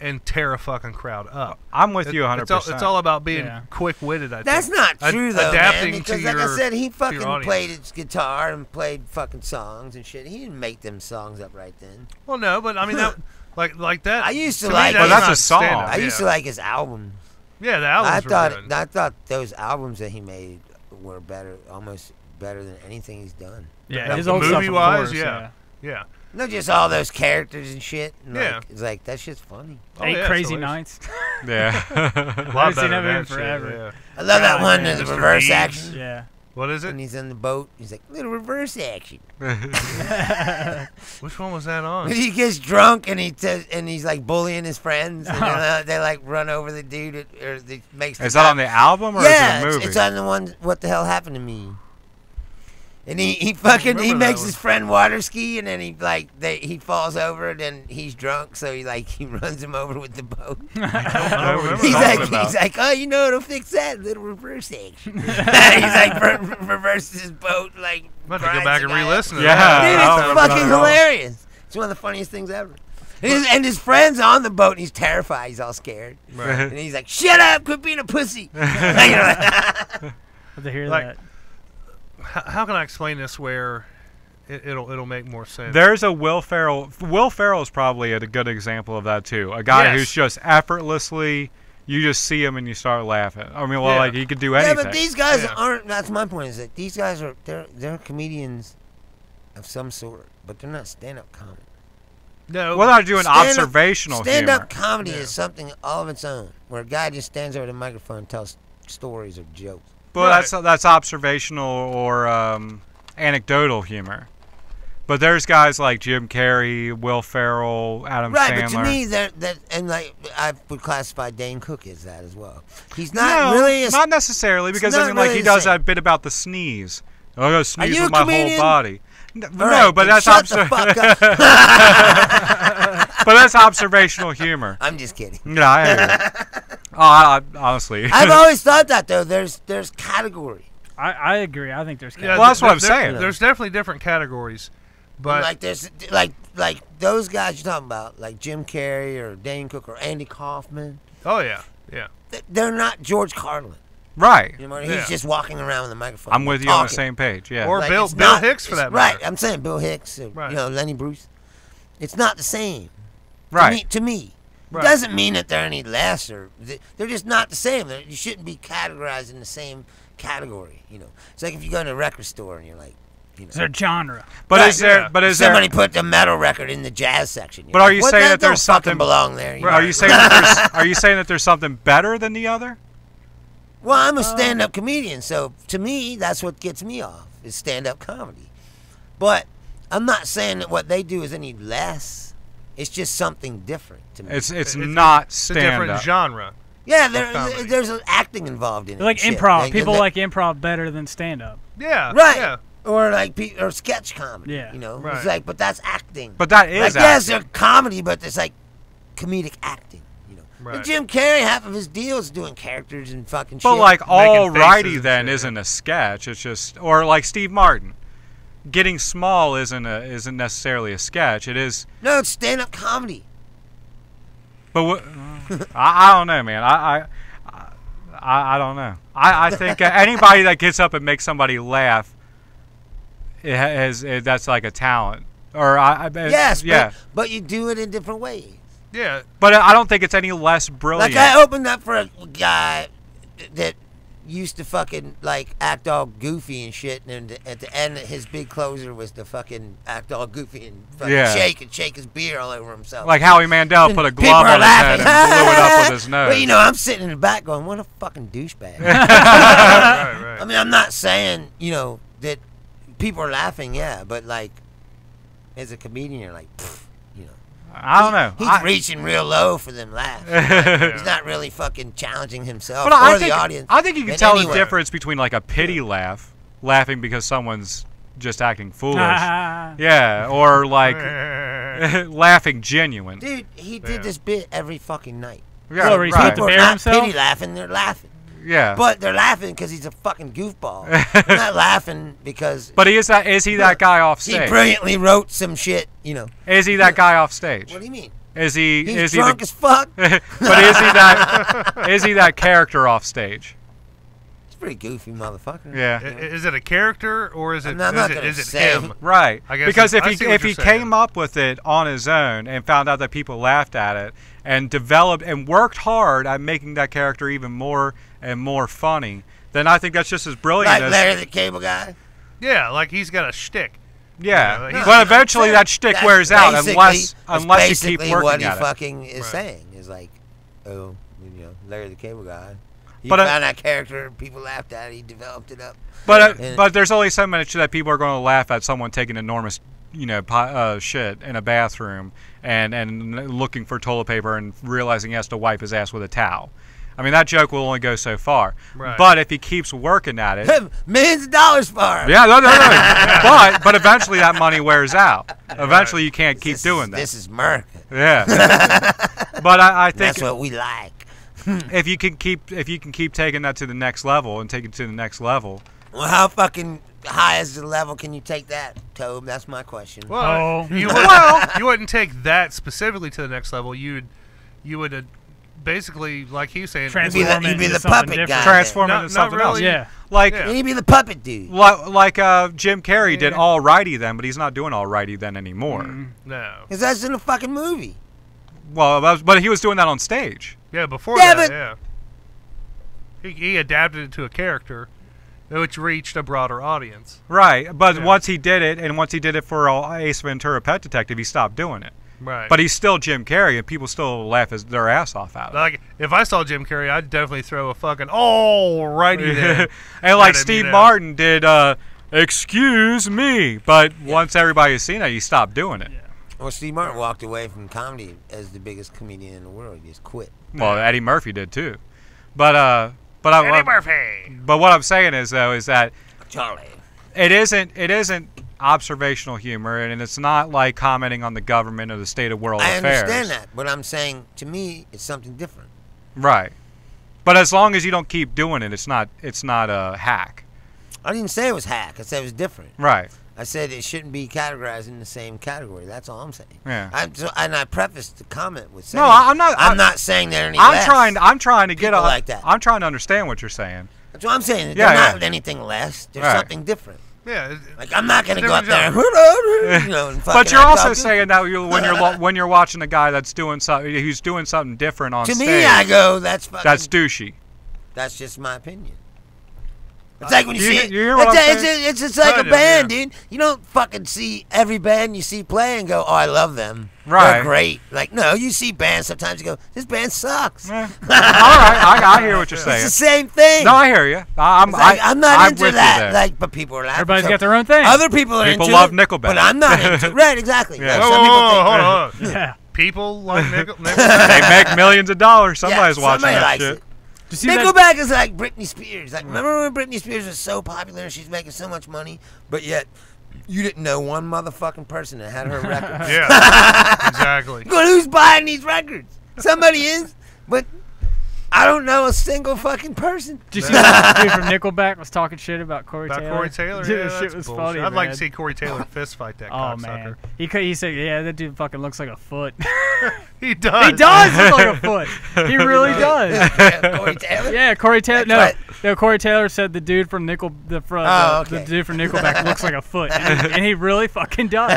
and tear a fucking crowd up. I'm with you 100%. It's all about being quick-witted, I think. That's not true, though, adapting man. Because, to like I said, he fucking audience. played his guitar and played fucking songs and shit. He didn't make them songs up right then. Well, no, but I mean, that, like that. I used to like. Well, that's a song. I used to like his albums. Yeah, the albums were good. I thought those albums that he made were better, almost better than anything he's done. Yeah, his old stuff, movie-wise, yeah. No, just all those characters and shit. And it's like that shit's funny. Crazy Nights. Yeah, a lot better than that forever. Shit, yeah. I love that one, the reverse action. Yeah. What is it? When he's in the boat, he's like, little reverse action. Which one was that on? When he gets drunk and he's like bullying his friends, and they like run over the dude, Is that on the album or is it a movie? It's on the one. What the hell happened to me? And he makes his friend water ski, and then he falls over, and then he's drunk, so he runs him over with the boat. I don't remember He's like, oh, it'll fix that little reverse action. He's like reverses his boat, like. I'm about to go back and re-listen to that. Dude, it's fucking hilarious. It's one of the funniest things ever. And his friend's on the boat, and he's terrified. He's all scared, and he's like, "Shut up! Quit being a pussy." To hear that. How can I explain this where it'll make more sense? There's a Will Ferrell. Will Ferrell is probably a good example of that too. A guy who's just effortlessly, you just see him and you start laughing. I mean, like he could do anything. Yeah, but these guys aren't. That's my point. Is that these guys are they're comedians of some sort, but they're not stand-up comedy. No, we're not doing observational humor. Stand-up comedy is something all of its own, where a guy just stands over the microphone and tells stories or jokes. But that's observational or anecdotal humor. But there's guys like Jim Carrey, Will Ferrell, Adam Sandler. Right, but to me, that and like I would classify Dane Cook as that as well. He's not really not necessarily, because I mean, like he does that bit about the sneeze. Oh, I gotta sneeze with my whole body. No, but that's but that's observational humor. I'm just kidding. Yeah, I hear you. Honestly, I've always thought that though. There's category. I agree. I think there's category. Yeah, well, that's what I'm saying. There's definitely different categories. But like there's like those guys you're talking about, like Jim Carrey or Dane Cook or Andy Kaufman. Oh yeah, yeah. They're not George Carlin, right? You know, he's just walking around with a microphone. I'm with you on the same page. Yeah. Or like Bill Hicks for that matter. Right. I'm saying Bill Hicks. Right. You know, Lenny Bruce. It's not the same. Right. To me. Right. It doesn't mean that they're any less, or they're just not the same. You shouldn't be categorized in the same category. You know, it's like if you go to a record store and you're like. It's a genre. But right, is there? But is somebody there, put the metal record in the jazz section? But are you saying that there's something belong there? Right. Are you saying that are you saying that there's something better than the other? Well, I'm a stand-up comedian, so to me, that's what gets me off is stand-up comedy. But I'm not saying that what they do is any less. It's just something different to me. It's not stand-up. It's a different genre. Yeah, there's an acting involved in it. Like improv. People like improv better than stand-up. Yeah. Right. Yeah. Or like or sketch comedy. Yeah. You know, right. It's like, but that's acting. But that is acting. Yes, they're comedy, but it's like comedic acting. You know, right. And Jim Carrey, half of his deal is doing characters and fucking shit. But like alrighty then shit, isn't a sketch. It's just or like Steve Martin. Getting small isn't necessarily a sketch. It is. No, it's stand-up comedy. But what, I don't know, man. I don't know. I think anybody that gets up and makes somebody laugh, that's like a talent. Or yes, yeah. But you do it in different ways. Yeah. But I don't think it's any less brilliant. Like I opened up for a guy that used to fucking like act all goofy and shit, and at the end his big closer was to fucking act all goofy and fucking shake his beer all over himself. Like Howie Mandel put a glove on his head and blew it up with his nose. Well, you know, I'm sitting in the back going, what a fucking douchebag. right. I mean, I'm not saying, you know, that people are laughing, yeah, but like as a comedian you're like, you know. I don't know. He's reaching real low for them laughs. Yeah. He's not really fucking challenging himself But the audience. I think you can tell the difference between like a pity laugh, laughing because someone's just acting foolish. Yeah, or like laughing genuine. Dude, he did this bit every fucking night. Yeah, he's people are not pity laughing, they're laughing. Yeah. But they're laughing because he's a fucking goofball. They're not laughing because... But is he that guy off stage? He brilliantly wrote some shit, you know. Is he that guy off stage? What do you mean? Is he? He's drunk as fuck. But is he that character off stage? He's a pretty goofy motherfucker. Yeah. Is it a character or is it is it him? Right. I guess because if he came up with it on his own and found out that people laughed at it and developed and worked hard at making that character even more and more funny, then I think that's just as brilliant like as Larry the Cable Guy. Yeah, like he's got a shtick. Yeah, but eventually that shtick wears out unless you keep working at it. What he fucking is saying is like, oh, you know, Larry the Cable Guy. He found that character, people laughed at it, he developed it up. But there's only so much that people are going to laugh at someone taking enormous, you know, shit in a bathroom and looking for toilet paper and realizing he has to wipe his ass with a towel. I mean, that joke will only go so far. Right. But if he keeps working at it... millions of dollars for him. Yeah, no. But eventually that money wears out. Eventually you can't keep doing that. This is America. Yeah. But I think... That's what we like. If you can keep taking that to the next level and take it to the next level... Well, how fucking high is the level can you take that, Tobe? That's my question. Well, you wouldn't take that specifically to the next level. You would basically, like he was saying, you'd be the puppet guy. Transform into something else. Yeah. Like you'd be the puppet dude. Like Jim Carrey did Alrighty Then, but he's not doing Alrighty Then anymore. No. Because that's in a fucking movie. Well, but he was doing that on stage. Yeah, before that, yeah. He adapted it to a character, which reached a broader audience. Right, but once he did it, and once he did it for Ace Ventura: Pet Detective, he stopped doing it. Right. But he's still Jim Carrey, and people still laugh their ass off at it. Like, if I saw Jim Carrey, I'd definitely throw a fucking alrighty then. And like Steve Martin did excuse me. But once everybody's seen that, you stop doing it. Yeah. Well, Steve Martin walked away from comedy as the biggest comedian in the world. He just quit. Well, Eddie Murphy did too. But Eddie Murphy. But what I'm saying is though is that Charlie. it isn't observational humor, and it's not like commenting on the government or the state of world affairs. I understand that, but I'm saying to me it's something different. Right. But as long as you don't keep doing it, it's not a hack. I didn't say it was hack. I said it was different. Right. I said it shouldn't be categorized in the same category. That's all I'm saying. Yeah. And I prefaced the comment with saying, No, I'm not. I'm not saying they're any I'm less. trying to get like that. I'm trying to understand what you're saying. That's what I'm saying. Yeah, They're not anything less. There's Right. something different. Yeah. Like I'm not gonna go up there, different and But you're also saying that when you're watching a guy that's doing something, who's doing something different on to stage. me, I go, that's douchey. That's just my opinion. It's like when you see it. You hear what I'm saying? It's just like Kind a of, band, yeah. dude. You don't fucking see every band you see play and go, oh, I love them. Right. They're great. Like, no, you see bands sometimes you go, this band sucks. All right, I hear what you're It's saying. the same thing. No, I hear you. I'm not into with you that. there. Like, but people are laughing. Everybody's So got their own thing. Other people are People into love it, Nickelback. but I'm not into it. Right, exactly. Yeah. Like, Whoa, some whoa, people whoa, think, hold on. Yeah. People like Nickelback. They make millions of dollars. Somebody's yeah, watching somebody that likes shit. it. Did you see that? Nickelback is like Britney Spears. Like, remember when Britney Spears was so popular and she's making so much money, but yet you didn't know one motherfucking person that had her records. Yeah, exactly. But who's buying these records? Somebody is, but I don't know a single fucking person. Did you see that dude from Nickelback was talking shit about Corey About Taylor? Corey Taylor? Dude, Yeah, that shit that's was bullshit. funny, I'd like to man. see Corey Taylor fist fight that Oh cocksucker. man, he said, yeah, that dude fucking looks like a foot. He does. He does look like a foot. He really does. Yeah, Corey Taylor? Yeah, Corey Taylor. That's No, Corey Taylor said the dude from the dude from Nickelback looks like a foot, and he really fucking does.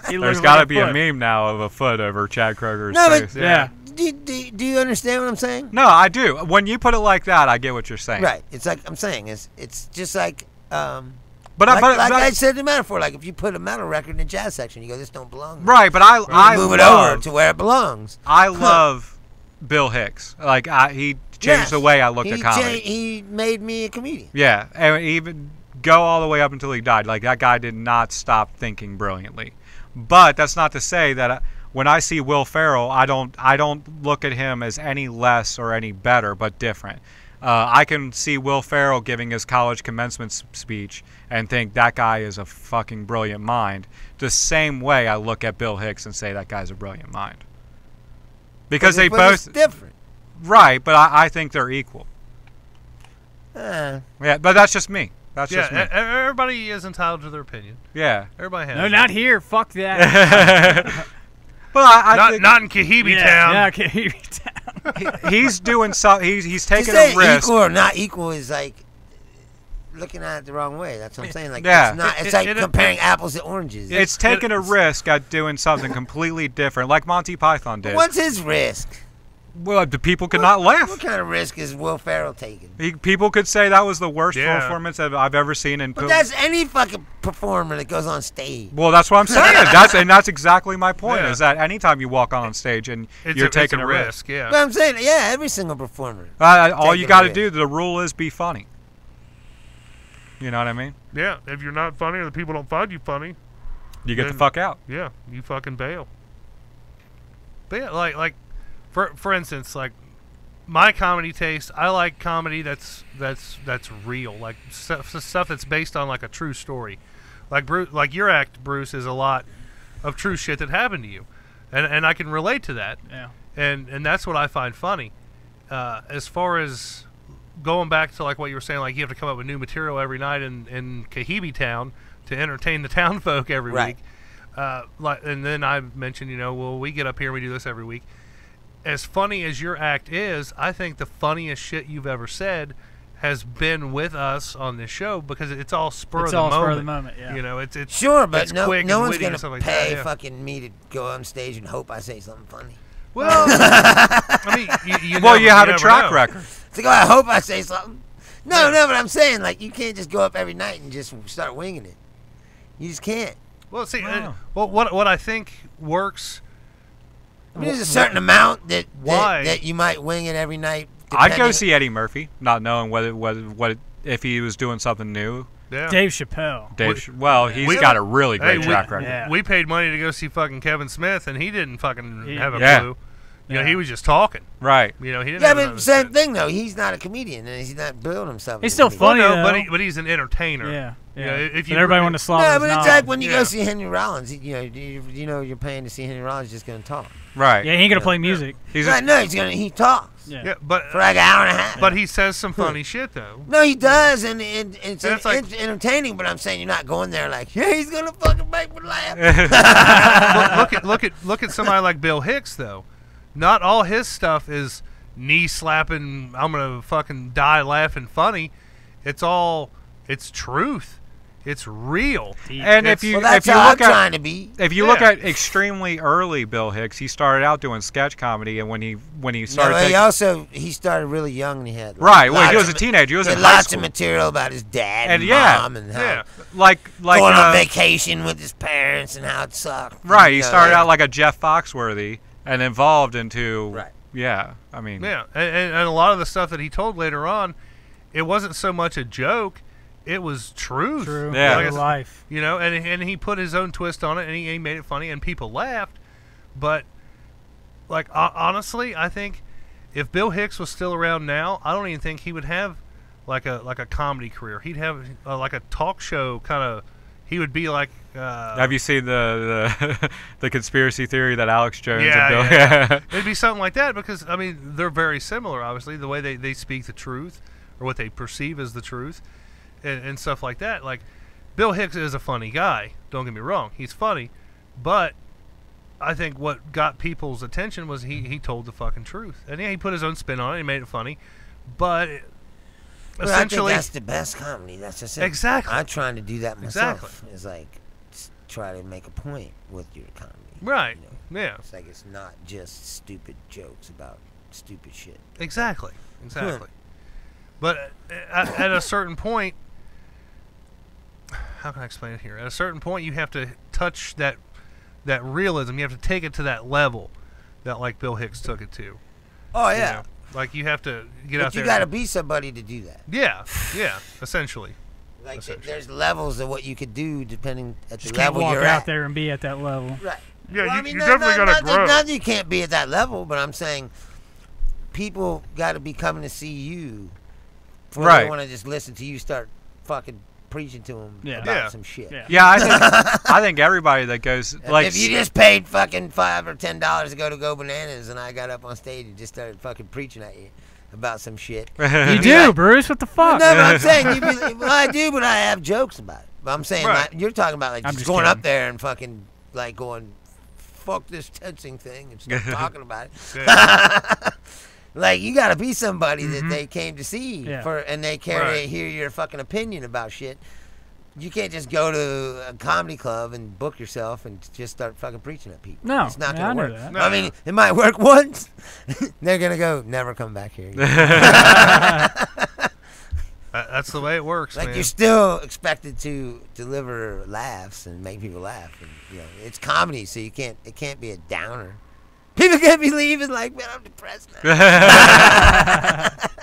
He There's looks got to like be foot. a meme now of a foot over Chad Kroger's No, but- face. Yeah. Do you understand what I'm saying? No, I do. When you put it like that, I get what you're saying. Right. It's like I'm saying. It's just like But I said the metaphor. Like if you put a metal record in the jazz section, you go, this don't belong. right. But I move it love, over to where it belongs. I love Bill Hicks. Like he changed Yes. the way I looked at comedy. He made me a comedian. Yeah, and even go all the way up until he died. Like that guy did not stop thinking brilliantly. But that's not to say that when I see Will Ferrell, I don't look at him as any less or any better, but different. I can see Will Ferrell giving his college commencement speech and think that guy is a fucking brilliant mind. The same way I look at Bill Hicks and say that guy's a brilliant mind. Because they But both it's different. right, but I think they're equal. Yeah, but that's just me. That's just me. Everybody is entitled to their opinion. Yeah. Everybody has. No, it. not here. Fuck that. Well, I think not in Kahibi Town. Yeah, okay. he's doing so. He's To taking say a risk. equal or not equal is like looking at it the wrong way. That's what I'm saying. Like Yeah. it's not. It's like comparing apples to oranges. It's taking a risk at doing something completely different, like Monty Python did. What's his risk? Well, the people could not laugh. What kind of risk is Will Ferrell taking? People could say that was the worst Yeah. performance I've ever seen. But that's any fucking performer that goes on stage. Well, that's what I'm saying. That's exactly my point. Yeah. Is that anytime you walk on stage and you're taking it's a risk, Yeah. But I'm saying, yeah, every single performer. all you Taking a got to risk. do. The rule is be funny. You know what I mean? Yeah. If you're not funny or the people don't find you funny, You get the Then- fuck out. yeah, you fucking bail. But yeah, like for instance, like my comedy taste, I like comedy that's real, like stuff that's based on like a true story. Like your act, Bruce, is a lot of true shit that happened to you, and I can relate to that. Yeah. And that's what I find funny. As far as going back to like what you were saying, like you have to come up with new material every night in Kahibi Town to entertain the town folk every Right. week. And then I mentioned, well, we get up here and we do this every week. As funny as your act is, I think the funniest shit you've ever said has been with us on this show because it's all spur of the moment. Spur of the moment, yeah. It's Sure, but it's no quick and one's witty and gonna stuff like pay that, yeah. fucking me to go on stage and hope I say something funny. Well, I mean, you have a never track know. record. It's like, oh, I hope I say something. No, but I'm saying, like, you can't just go up every night and just start winging it. You just can't. Well, see, Wow. what I think works. I mean, there's a certain amount that Why? that you might wing it every night. I'd go depending- see Eddie Murphy, not knowing what if he was doing something new. Yeah. Dave Chappelle. He's got a really great track record. Yeah. We paid money to go see fucking Kevin Smith, and he didn't fucking have a clue. You know, he was just talking. Right. You know, he didn't. Yeah, but same thing though. He's not a comedian, and he's not building himself. He's still funny, but he's an entertainer. Yeah. You know, if you everybody want to slaughter. Yeah, but it's like when you go see Henry Rollins. You know, you're paying to see Henry Rollins. Just gonna talk. Right. Yeah, he ain't gonna play music. He talks. Yeah, but for like an hour and a half. But he says some funny shit though. No, he does, and it's entertaining. But I'm saying you're not going there like, yeah, he's gonna fucking make me laugh. look at somebody like Bill Hicks though. Not all his stuff is knee slapping. I'm gonna fucking die laughing funny. It's truth. It's real. And if you look at extremely early Bill Hicks, he started out doing sketch comedy, and when he started, he started really young, and he had he was a teenager. He was in high lots school. of material about his dad and mom, and how going on vacation with his parents and how it sucked. Right, he started out like a Jeff Foxworthy and evolved into and a lot of the stuff that he told later on, it wasn't so much a joke. It was truth. True. Yeah. Like life. You know, and he put his own twist on it, and he made it funny, and people laughed. But, like, honestly, I think if Bill Hicks was still around now, I don't even think he would have, like a comedy career. He'd have, like, a talk show kind of... He would be like... have you seen the conspiracy theory that Alex Jones and Bill... Yeah. It'd be something like that, because, I mean, they're very similar, obviously, the way they speak the truth, or what they perceive as the truth. And stuff like that. Like, Bill Hicks is a funny guy. Don't get me wrong. He's funny. But I think what got people's attention was he told the fucking truth. And yeah, he put his own spin on it. He made it funny. But essentially... I think that's the best comedy. That's just it. Exactly. I'm trying to do that myself. Exactly. It's like, try to make a point with your comedy. Right. You know? Yeah. It's like it's not just stupid jokes about stupid shit. Exactly. But at a certain point... How can I explain it here? At a certain point, you have to touch that realism. You have to take it to that level that, like, Bill Hicks took it to. Oh, yeah. You know? Like, you have to get out there. You got to be somebody to do that. Yeah, essentially. Like, there's levels of what you could do depending at the Just level can't you're walk at. out there and be at that level. Right. Yeah, well, you definitely got to grow. Not that you can't be at that level, but I'm saying people got to be coming to see you. Or they want to just listen to you start fucking preaching to them about some shit. Yeah, I think everybody that goes like if you just paid fucking $5 or $10 to go bananas, and I got up on stage and just started fucking preaching at you about some shit. You do, like, Bruce. What the fuck? No, but I'm saying I do, but I have jokes about it. But I'm saying like, you're talking about like just going up there and fucking like going fuck this tensing thing and start talking about it. Like, you gotta be somebody that they came to see and they care to hear your fucking opinion about shit. You can't just go to a comedy club and book yourself and just start fucking preaching at people. No, it's not gonna work. No. I mean, it might work once. They're gonna go, never come back here. That's the way it works. Like, man. You're still expected to deliver laughs and make people laugh. And, you know, it's comedy, so it can't be a downer. People can't be leaving like, man, I'm depressed now.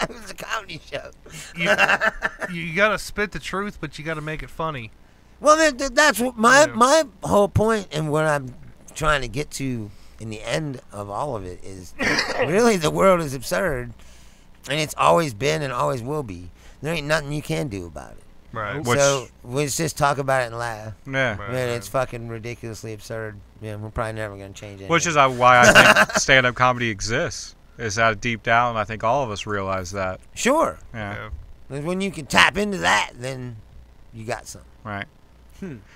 It was a comedy show. You got to spit the truth, but you got to make it funny. Well, that's what my whole point, and what I'm trying to get to in the end of all of it is really the world is absurd, and it's always been and always will be. There ain't nothing you can do about it. Right. So let's just talk about it and laugh. Yeah. Right, Man, it's fucking ridiculously absurd. Yeah, we're probably never going to change it. Which is why I think stand-up comedy exists. Is that deep down, I think all of us realize that. Sure. Yeah. When you can tap into that, then you got something. Right.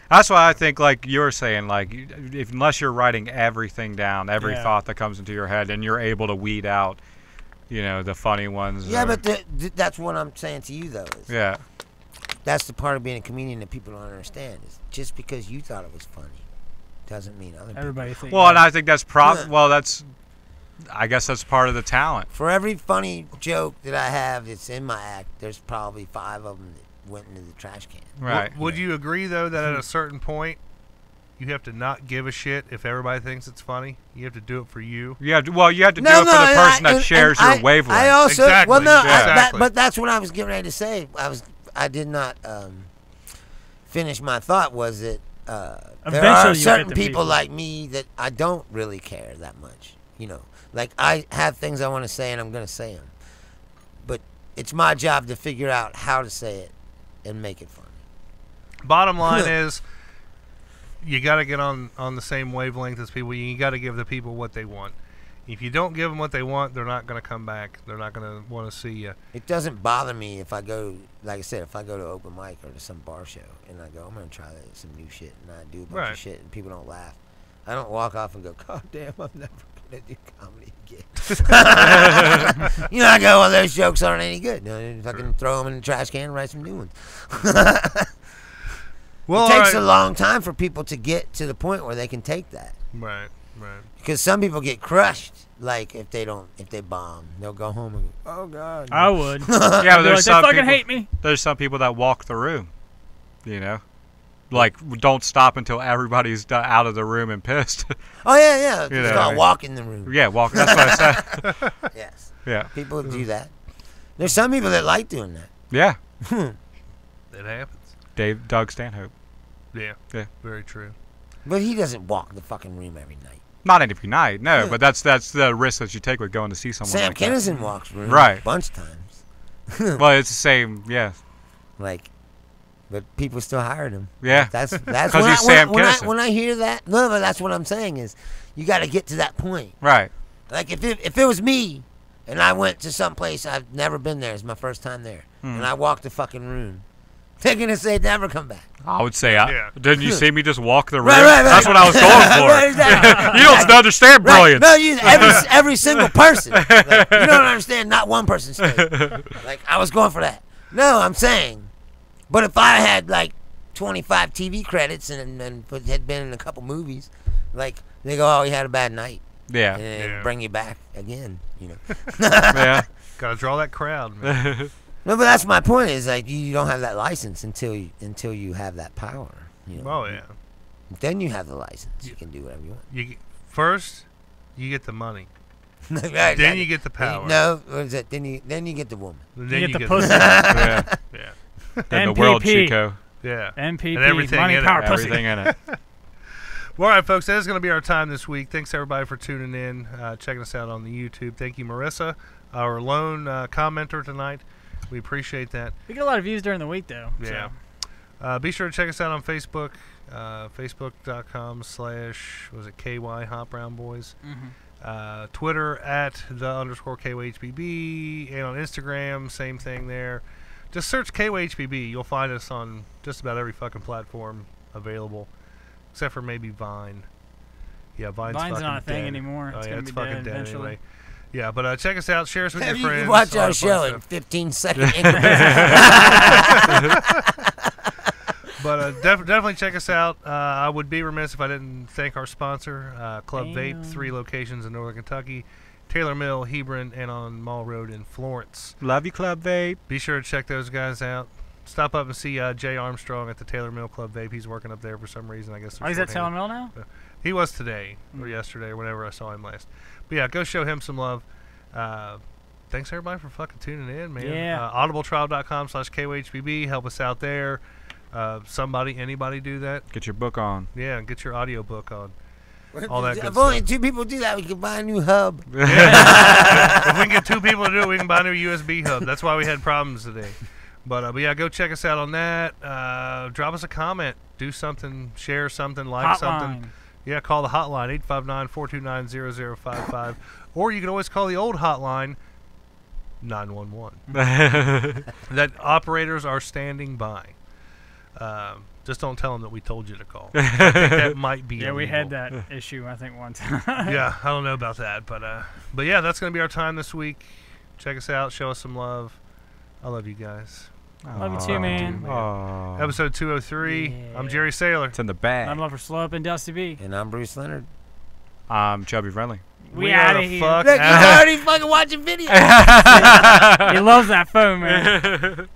That's why I think, like you were saying, like unless you're writing everything down, every thought that comes into your head, and you're able to weed out, you know, the funny ones. Yeah, but that's what I'm saying to you, though. Yeah. That's the part of being a comedian that people don't understand. Is just because you thought it was funny doesn't mean other people. Think well, and I think that's I guess that's part of the talent. For every funny joke that I have that's in my act, there's probably 5 of them that went into the trash can. Right. Would you agree, though, that at a certain point, you have to not give a shit if everybody thinks it's funny? You have to do it for you. You have to do it for the person that shares your wavelength. I also, exactly. well, no, exactly. but that's what I was getting ready to say. I did not finish my thought was that there Eventually are you certain get the people people. like me that I don't really care that much. You know, like I have things I want to say and I'm going to say them. But it's my job to figure out how to say it and make it funny. Bottom line is, you got to get on the same wavelength as people. You got to give the people what they want. If you don't give them what they want, they're not going to come back. They're not going to want to see you. It doesn't bother me if I go, like I said, if I go to open mic or to some bar show and I go, I'm going to try some new shit, and I do a bunch of shit and people don't laugh. I don't walk off and go, God damn, I'm never going to do comedy again. You know, I go, well, those jokes aren't any good. No, fucking throw them in the trash can and write some new ones. Well, it takes a long time for people to get to the point where they can take that. Right, right. Because some people get crushed. Like if they bomb, they'll go home and go, oh God. I would. Yeah, but there's like, some they fucking people, hate me. There's some people that walk the room, you know, like don't stop until everybody's out of the room and pissed. Oh yeah. You It's know, called walk in the room. Yeah, walk. That's what I said. Yes. Yeah. People do that. There's some people that like doing that. Yeah. It happens. Doug Stanhope. Yeah. Yeah. Very true. But he doesn't walk the fucking room every night. Not every night, no. But that's the risk that you take with going to see someone. Sam like that. Kinison walks room Right. a bunch of times. Well, it's the same. Yeah. Like, but people still hired him. Yeah. That's 'Cause he's Sam Kinison. when I hear that. No, but that's what I'm saying is, you got to get to that point. Right. Like if it was me, and I went to some place I've never been there, it's my first time there, and I walked the fucking room, they're gonna say never come back. I would say, Yeah. didn't you see me just walk the room? Right. That's what I was going for. Right, exactly. You don't understand brilliance. No, every single person. Like, you don't understand. Not one person stayed. Like I was going for that. No, I'm saying, but if I had like 25 TV credits and had been in a couple movies, like they go, oh, he had a bad night. Yeah. And bring you back again. You know. Yeah. Got to draw that crowd, man. No, but that's my point. Is like you don't have that license until you have that power. You know? Oh yeah. Then you have the license. You can do whatever you want. First, you get the money. Right, Then you get the power. No, what is it? Then you get the woman. Then You get the the pussy. Yeah. Yeah. And the world, MPP. Chico. Yeah. MPP, And everything money, in it. power, pussy. Everything in it. Well, all right, folks, that is going to be our time this week. Thanks, everybody, for tuning in, checking us out on the YouTube. Thank you, Marissa, our lone commenter tonight. We appreciate that. We get a lot of views during the week, though. Yeah. So. Be sure to check us out on Facebook, facebook.com/KY Hot Brown Boys. Twitter @the_KYHBB, and on Instagram, same thing there. Just search KYHBB. You'll find us on just about every fucking platform available, except for maybe Vine. Yeah, Vine's not fucking a thing dead. anymore. Oh, It's yeah, gonna it's be fucking dead dead eventually. anyway. Yeah, but check us out. Share us with your You friends. watch all our that fun show stuff. in 15-second increments. But definitely check us out. I would be remiss if I didn't thank our sponsor, Club Vape, 3 locations in Northern Kentucky, Taylor Mill, Hebron, and on Mall Road in Florence. Love you, Club Vape. Be sure to check those guys out. Stop up and see Jay Armstrong at the Taylor Mill Club Vape. He's working up there for some reason. I guess. Oh, he's at Taylor Mill now? He was today or yesterday or whenever I saw him last. But yeah, go show him some love. Thanks everybody for fucking tuning in, man. Yeah. audibletrial.com/KYHBB. Help us out there. Anybody do that? Get your book on. Yeah, get your audio book on. All that good If only stuff. 2 people do that, we could buy a new hub. Yeah. If we can get 2 people to do it, we can buy a new USB hub. That's why we had problems today. But yeah, go check us out on that. Drop us a comment. Do something. Share something. Like something. Yeah, call the hotline, 859-429-0055. Or you can always call the old hotline, 911. That operators are standing by. Just don't tell them that we told you to call. I think that might be illegal. We had that issue, I think, one time. Yeah, I don't know about that. But yeah, that's going to be our time this week. Check us out. Show us some love. I love you guys. Love you too, man. Episode 203. Yeah. I'm Jerry Saylor. It's in the bag. I'm Lover Slope and Dusty B. And I'm Bruce Leonard. I'm Chubby Friendly. We are out the of here. fuck Look, out. he's already fucking watching videos. He loves that phone, man.